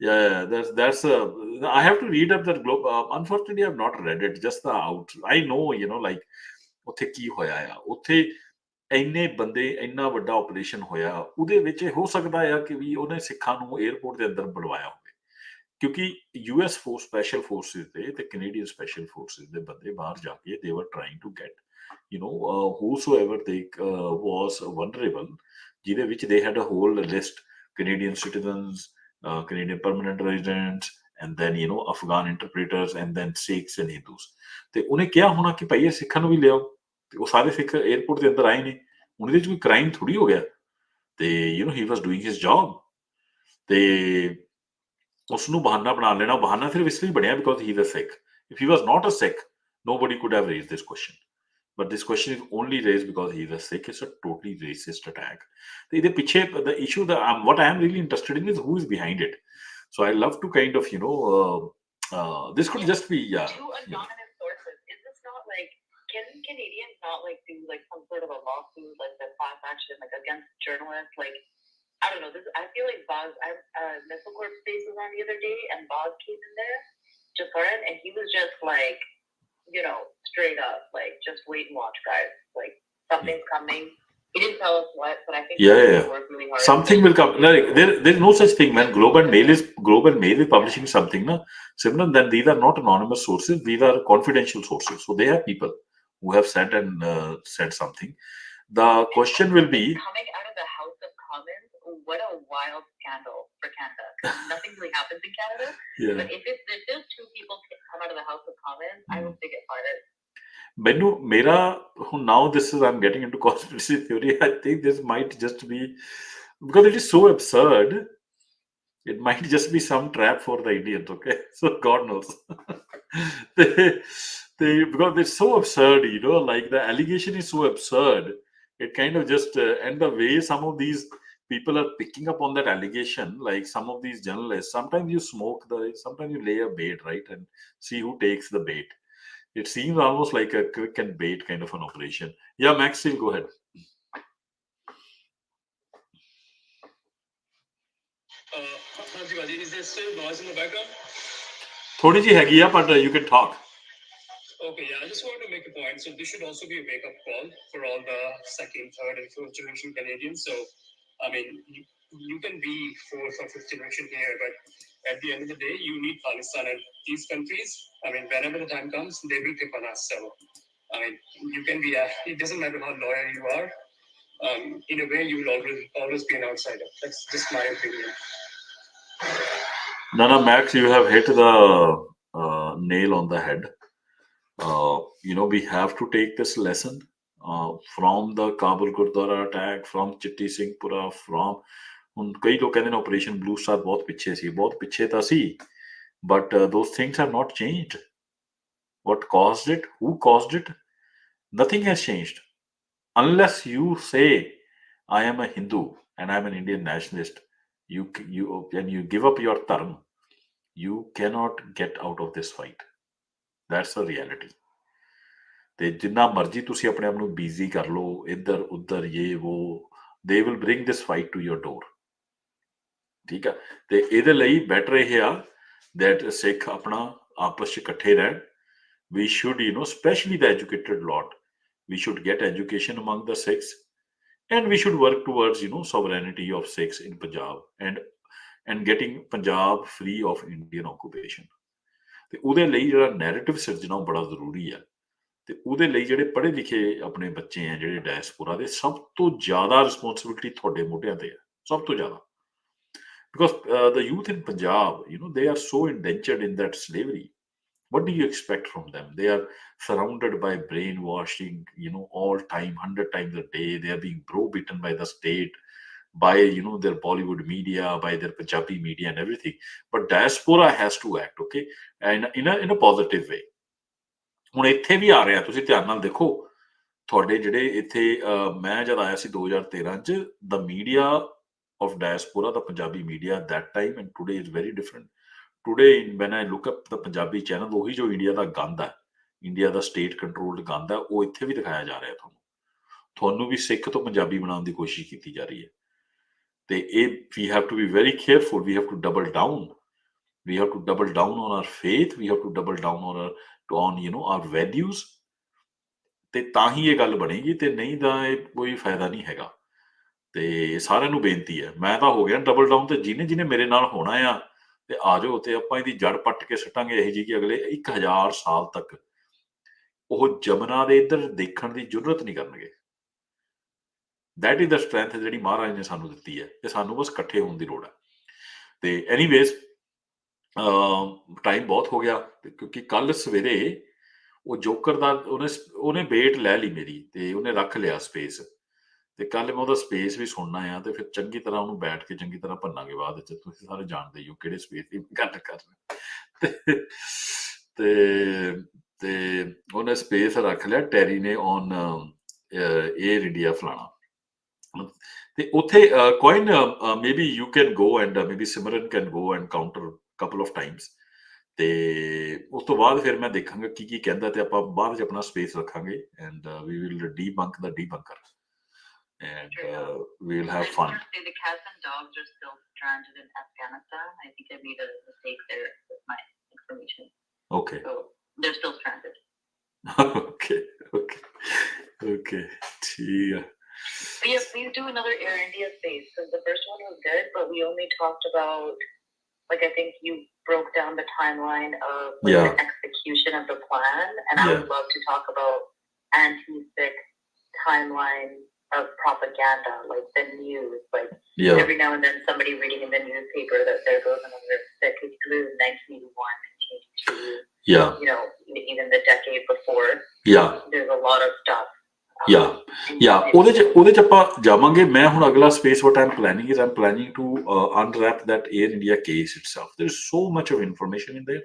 yeah, that's I have to read up that globe. Unfortunately, I have not read it. Just the out. I know, like ਉੱਥੇ ਕੀ ਹੋਇਆ ਆ ਉੱਥੇ ਇੰਨੇ ਬੰਦੇ ਇੰਨਾ ਵੱਡਾ ਆਪਰੇਸ਼ਨ ਹੋਇਆ ਉਹਦੇ ਵਿੱਚ ਹੋ ਸਕਦਾ ਆ ਕਿ ਵੀ ਉਹਨੇ ਸਿੱਖਾਂ ਨੂੰ 에ਅਰਪੋਰਟ ਦੇ ਅੰਦਰ ਬੁਲਵਾਇਆ ਹੋਵੇ ਕਿਉਂਕਿ US ਫੋਰਸ ਸਪੈਸ਼ਲ ਫੋਰਸਿਸ ਦੇ ਤੇ ਕੈਨੇਡੀਅਨ ਸਪੈਸ਼ਲ ਫੋਰਸਿਸ ਦੇ ਬੰਦੇ ਬਾਹਰ ਜਾ ਕੇ they were trying to get whosoever they was vulnerable ਜਿਹਦੇ ਵਿੱਚ they had a whole list Canadian citizens, Canadian permanent residents, and then Afghan interpreters, and then Sikhs and Hindus. ਤੇ ਉਹਨੇ ਕਿਹਾ ਹੋਣਾ ਕਿ ਭਾਈ ਇਹ ਸਿੱਖਾਂ ਨੂੰ ਵੀ ਲਿਆਓ ਤੇ ਉਹ ਸਾਰੇ ਸਿੱਖ 에ਅਰਪੋਰਟ ਦੇ ਅੰਦਰ ਆਏ ਨੇ ਉਹਦੇ ਵਿੱਚ ਕੋਈ ਕ੍ਰਾਈਮ ਥੋੜੀ ਹੋ ਗਿਆ ਤੇ he was doing his job ਤੇ ਉਸ ਨੂੰ ਬਹਾਨਾ ਬਣਾ ਲੈਣਾ ਬਹਾਨਾ ਸਿਰਫ ਇਸ ਲਈ ਬਣਿਆ because he is a Sikh. If he was not a Sikh, nobody could have raised this question. But this question is only raised because he is a Sikh. It's a totally racist attack. The issue that what I am really interested in is who is behind it. So I love to kind of, this could just be, Two anonymous sources. Is this not like, can Canadians not like do like some sort of a lawsuit, like the class action, like against journalists? Like, I don't know. I feel like Boz, Missile Corp space was on the other day, and Boz came in there, Jafarin, and he was just like, straight up, like, just wait and watch, guys. Like, something's coming. He didn't tell us what, but I think yeah. work really hard. Something will come. Like, there's no such thing, man. Global Mail is publishing something, na? Similar, then these are not anonymous sources. These are confidential sources. So they have people who have said and said something. The question will be coming out of the House of Commons. What a wild scandal for Canada. Nothing really happens in Canada. Yeah. But if those two people come out of the House of Commons, I hope they get fired. Now I'm getting into conspiracy theory. I think this might just be because it is so absurd. It might just be some trap for the Indians. Okay, so God knows. Because it's so absurd, like the allegation is so absurd. It kind of just and the way some of these people are picking up on that allegation, like some of these journalists, sometimes you sometimes you lay a bait, right, and see who takes the bait. It seems almost like a quick and bait kind of an operation. Yeah, Max, still go ahead. Is there still noise in the background? Thodi ji hegi hai, but you can talk. Okay, yeah, I just wanted to make a point. So this should also be a wake-up call for all the second, third, and fourth generation Canadians. So, I mean, you can be fourth or fifth generation here, but at the end of the day, you need Pakistan and these countries. I mean, whenever the time comes, they will pick on us. So, I mean, you can be it doesn't matter how loyal you are. In a way, you will always be an outsider. That's just my opinion. No, Max, you have hit the nail on the head. We have to take this lesson from the Kabul Gurdwara attack, from Chitti Singhpura, from ਹੁਣ ਕਈ ਲੋਕ ਕਹਿੰਦੇ ਨੇ operation blue star ਬਹੁਤ ਪਿੱਛੇ ਤਾਂ ਸੀ but those things have not changed. What caused it? Who caused it? Nothing has changed. Unless you say, I am a Hindu and I am an Indian nationalist, you give up your dharma, you cannot get out of this fight. That's the reality. ਤੇ ਜਿੰਨਾ ਮਰਜ਼ੀ ਤੁਸੀਂ ਆਪਣੇ ਆਪ ਨੂੰ busy ਕਰ ਲਓ ਇੱਧਰ ਉੱਧਰ they will bring this fight to your door. ਠੀਕ ਆ ਤੇ ਇਹਦੇ ਲਈ ਬੈਟਰ ਇਹ ਆ that ਸਿੱਖ ਆਪਣਾ ਆਪਸ ਚ ਇਕੱਠੇ ਰਹਿਣ We should, especially the educated lot, we should get education among the Sikhs, and we should work towards, sovereignty of Sikhs in Punjab, and getting Punjab free of Indian occupation. ਤੇ ਉਹਦੇ ਲਈ ਜਿਹੜਾ narrative ਸਿਰਜਣਾ ਉਹ ਬੜਾ ਜ਼ਰੂਰੀ ਹੈ। ਤੇ ਉਹਦੇ ਲਈ ਜਿਹੜੇ ਪੜ੍ਹੇ ਲਿਖੇ ਆਪਣੇ ਬੱਚੇ ਆ ਜਿਹੜੇ ਡਾਇਸਪੋਰਾ ਦੇ, ਸਭ ਤੋਂ ਜ਼ਿਆਦਾ ਰਿਸਪੌਂਸਿਬਿਲਿਟੀ ਤੁਹਾਡੇ ਮੋਢਿਆਂ ਤੇ ਹੈ, ਸਭ ਤੋਂ ਜ਼ਿਆਦਾ। Because the youth in Punjab, they are so indentured in that slavery. What do you expect from them? They are surrounded by brainwashing, all time, 100 times a day. They are being browbeaten by the state, by their Bollywood media, by their Punjabi media and everything. But diaspora has to act, okay, and in a positive way. ਹੁਣ ਇੱਥੇ ਵੀ ਆ ਰਿਹਾ, ਤੁਸੀਂ ਧਿਆਨ ਨਾਲ ਦੇਖੋ, ਤੁਹਾਡੇ ਜਿਹੜੇ ਇੱਥੇ ਮੈਂ ਜਦ ਆਇਆ ਸੀ 2013 ਚ, the media of diaspora, the Punjabi media at that time and today is very different. Today when I look up the Punjabi channel, ਉਹੀ ਜੋ ਇੰਡੀਆ ਦਾ ਗੰਦ ਹੈ, ਇੰਡੀਆ ਦਾ ਸਟੇਟ ਕੰਟਰੋਲਡ ਗੰਦ ਹੈ, ਉਹ ਇੱਥੇ ਵੀ ਦਿਖਾਇਆ ਜਾ ਰਿਹਾ ਤੁਹਾਨੂੰ ਵੀ ਸਿੱਖ ਤੋਂ ਪੰਜਾਬੀ ਬਣਾਉਣ ਦੀ ਕੋਸ਼ਿਸ਼ ਕੀਤੀ ਜਾ ਰਹੀ ਹੈ। ਤੇ ਇਹ we have to be very careful. We have to double down. We have to double down on our faith. We have to double down on our values. ਤੇ ਤਾਂ ਹੀ ਇਹ ਗੱਲ ਬਣੇਗੀ, ਤੇ ਨਹੀਂ ਤਾਂ ਇਹ ਕੋਈ ਫਾਇਦਾ ਨਹੀਂ ਹੈਗਾ। ਤੇ ਸਾਰਿਆਂ ਨੂੰ ਬੇਨਤੀ ਹੈ, ਮੈਂ ਤਾਂ ਹੋ ਗਿਆ ਡਬਲ ਡਾਊਨ, ਤੇ ਜਿਹਨੇ ਮੇਰੇ ਨਾਲ ਹੋਣਾ ਆ ਤੇ ਆ ਜਾਓ, ਤੇ ਆਪਾਂ ਇਹਦੀ ਜੜ ਪੱਟ ਕੇ ਸੁੱਟਾਂਗੇ ਇਹੋ ਜਿਹੀ ਕਿ ਅਗਲੇ 1000 ਸਾਲ ਤੱਕ ਉਹ ਜਮਨਾ ਦੇ ਇੱਧਰ ਦੇਖਣ ਦੀ ਜ਼ਰੂਰਤ ਨਹੀਂ ਕਰਨਗੇ। ਦੈਟ ਇਜ਼ ਦ ਸਟਰੈਂਥ ਜਿਹੜੀ ਮਹਾਰਾਜ ਨੇ ਸਾਨੂੰ ਦਿੱਤੀ ਹੈ, ਤੇ ਸਾਨੂੰ ਬਸ ਇਕੱਠੇ ਹੋਣ ਦੀ ਲੋੜ ਹੈ। ਤੇ ਐਨੀਵੇਜ਼ ਟਾਈਮ ਬਹੁਤ ਹੋ ਗਿਆ, ਕਿਉਂਕਿ ਕੱਲ ਸਵੇਰੇ ਉਹ ਜੋਕਰ ਦਾ ਉਹਨੇ ਵੇਟ ਲੈ ਲਈ ਮੇਰੀ, ਤੇ ਉਹਨੇ ਰੱਖ ਲਿਆ ਸਪੇਸ, ਤੇ ਕੱਲ ਮੈਂ ਉਹਦਾ ਸਪੇਸ ਵੀ ਸੁਣਨਾ ਆ, ਤੇ ਫਿਰ ਚੰਗੀ ਤਰ੍ਹਾਂ ਉਹਨੂੰ ਬੈਠ ਕੇ ਚੰਗੀ ਤਰ੍ਹਾਂ ਭੰਨਾਂਗੇ ਬਾਅਦ ਵਿੱਚ। ਤੁਸੀਂ ਸਾਰੇ ਜਾਣਦੇ ਹੀ ਹੋ ਕਿਹੜੇ ਸਪੇਸ ਦੀ ਗੱਲ ਕਰ ਰਹੇ। ਤੇ ਉਹਨੇ ਸਪੇਸ ਰੱਖ ਲਿਆ ਟੈਰੀ ਨੇ ਔਨ ਏਅਰ ਇੰਡੀਆ ਫਲਾਣਾ, ਤੇ ਉੱਥੇ coin maybe you can go and maybe Simran can go and counter couple of Times. ਤੇ ਉਸ ਤੋਂ ਬਾਅਦ ਫਿਰ ਮੈਂ ਦੇਖਾਂਗਾ ਕੀ ਕਹਿੰਦਾ, ਤੇ ਆਪਾਂ ਬਾਅਦ 'ਚ ਆਪਣਾ ਸਪੇਸ ਰੱਖਾਂਗੇ, and we will debunk the debunker, and we'll have fun. The cats and dogs are still stranded in Afghanistan. I think I made a mistake there with my information. Okay. So they're still stranded. Okay. Yeah. But yeah, please do another Air India space, because the first one was good, but we only talked about, I think you broke down the timeline of the execution of the plan, and I would love to talk about anti-Sikh timeline of propaganda, like the news, every now and then somebody reading in the newspaper that there goes another Sikh who flew in 1981 and changed to, even the decade before. There's a lot of stuff. ਉਹਦੇ ਚ ਆਪਾਂ ਜਾਵਾਂਗੇ। ਮੈਂ ਹੁਣ ਅਗਲਾ space what I'm planning to unwrap that Air India case itself. There's so much of information in there.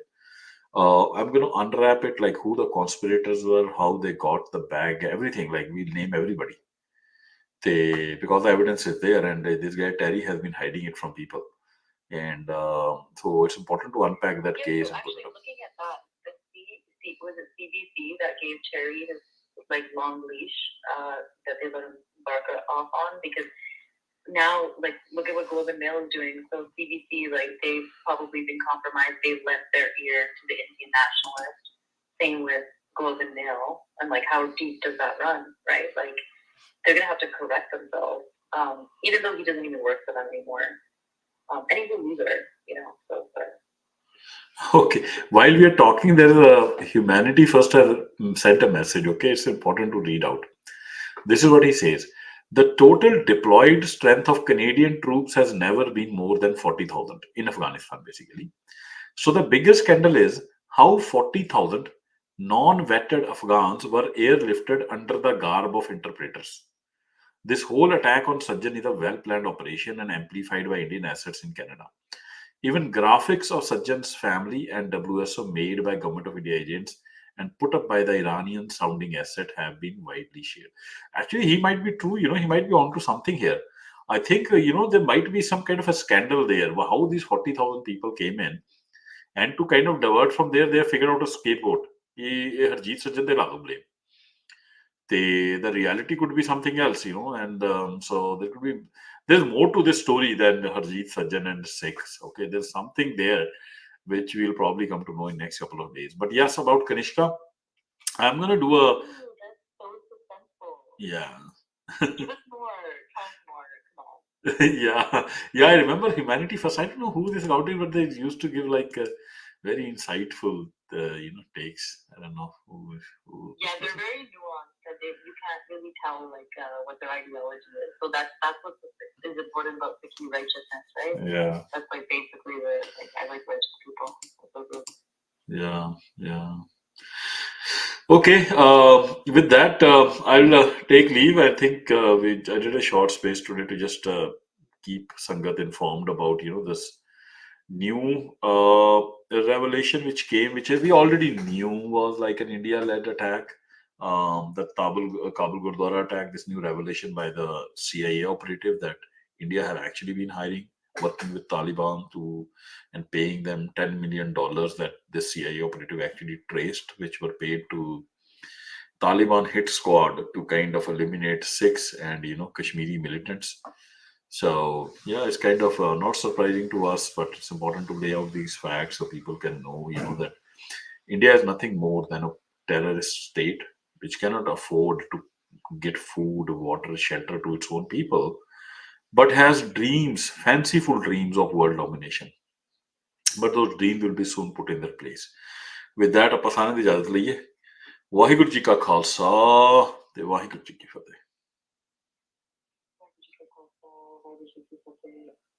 I'm going to unwrap it, like who the conspirators were, how they got the bag, everything. Like we'll name everybody, because the evidence is there, and this guy Terry has been hiding it from people, and so it's important to unpack that case. So actually, looking at that, was it CBC that gave Terry his long leash that they let him bark off on? Because now, look at what Globe and Mail is doing. So CBC, they've probably been compromised. They've lent their ear to the Indian nationalists. Same with Globe and Mail, and how deep does that run, right? They're gonna have to correct themselves, even though he doesn't even work for them anymore. And he's a loser, so. Okay, while we are talking, there is a Humanity First has sent a message. Okay, it's important to read out. This is what he says: the total deployed strength of Canadian troops has never been more than 40,000 in Afghanistan, basically. So the biggest scandal is how 40,000 non-vetted Afghans were airlifted under the garb of interpreters. This whole attack on Sajjan is a well-planned operation and amplified by Indian assets in Canada. Even graphics of Sajjan's family and WSO made by Government of India agents and put up by the Iranian sounding asset have been widely shared. Actually, he might be true, he might be onto something here. I think, there might be some kind of a scandal there, how these 40,000 people came in, and to kind of divert from there, they figured out a scapegoat. Harjeet Sajjan de la do blame. The reality could be something else, and so there's more to this story than Harjeet Sajjan and Sikhs. Okay, there's something there which we'll probably come to know in next couple of days. But yes, about Kanishka, I'm gonna do a Ooh, that's so suspenseful. yeah. Give us more. Tell us more. Come on. Yeah. I remember Humanity First. I don't know who this routed, but they used to give like very insightful, takes. I don't know who Yeah, this they're person- very nuanced. That you can't really tell like what their ideology is. So that's what is important about Sikhi righteousness, right? Yeah, That's like basically the like I like righteous people. That's so good. yeah. Okay, with that, I'll take leave. I think I did a short space today to just keep Sangat informed about this new revelation which came, which we already knew was like an India-led attack. The Kabul Gurdwara attack. This new revelation by the CIA operative that India had actually been hiring, working with Taliban to and paying them $10 million that this CIA operative actually traced, which were paid to Taliban hit squad to kind of eliminate Sikhs and Kashmiri militants. So yeah, it's kind of not surprising to us, but it's important to lay out these facts so people can know, that India is nothing more than a terrorist state which cannot afford to get food, water, shelter to its own people, but has dreams, fanciful dreams of world domination. But those dreams will be soon put in their place. With that, ਆਪਾਂ ਸਾਰਿਆਂ ਦੀ ਇਜਾਜ਼ਤ ਲਈਏ। ਵਾਹਿਗੁਰੂ ਜੀ ਕਾ ਖਾਲਸਾ ਤੇ ਵਾਹਿਗੁਰੂ ਜੀ ਕੀ ਫਤਿਹ। Why did you get called? Why did you keep it?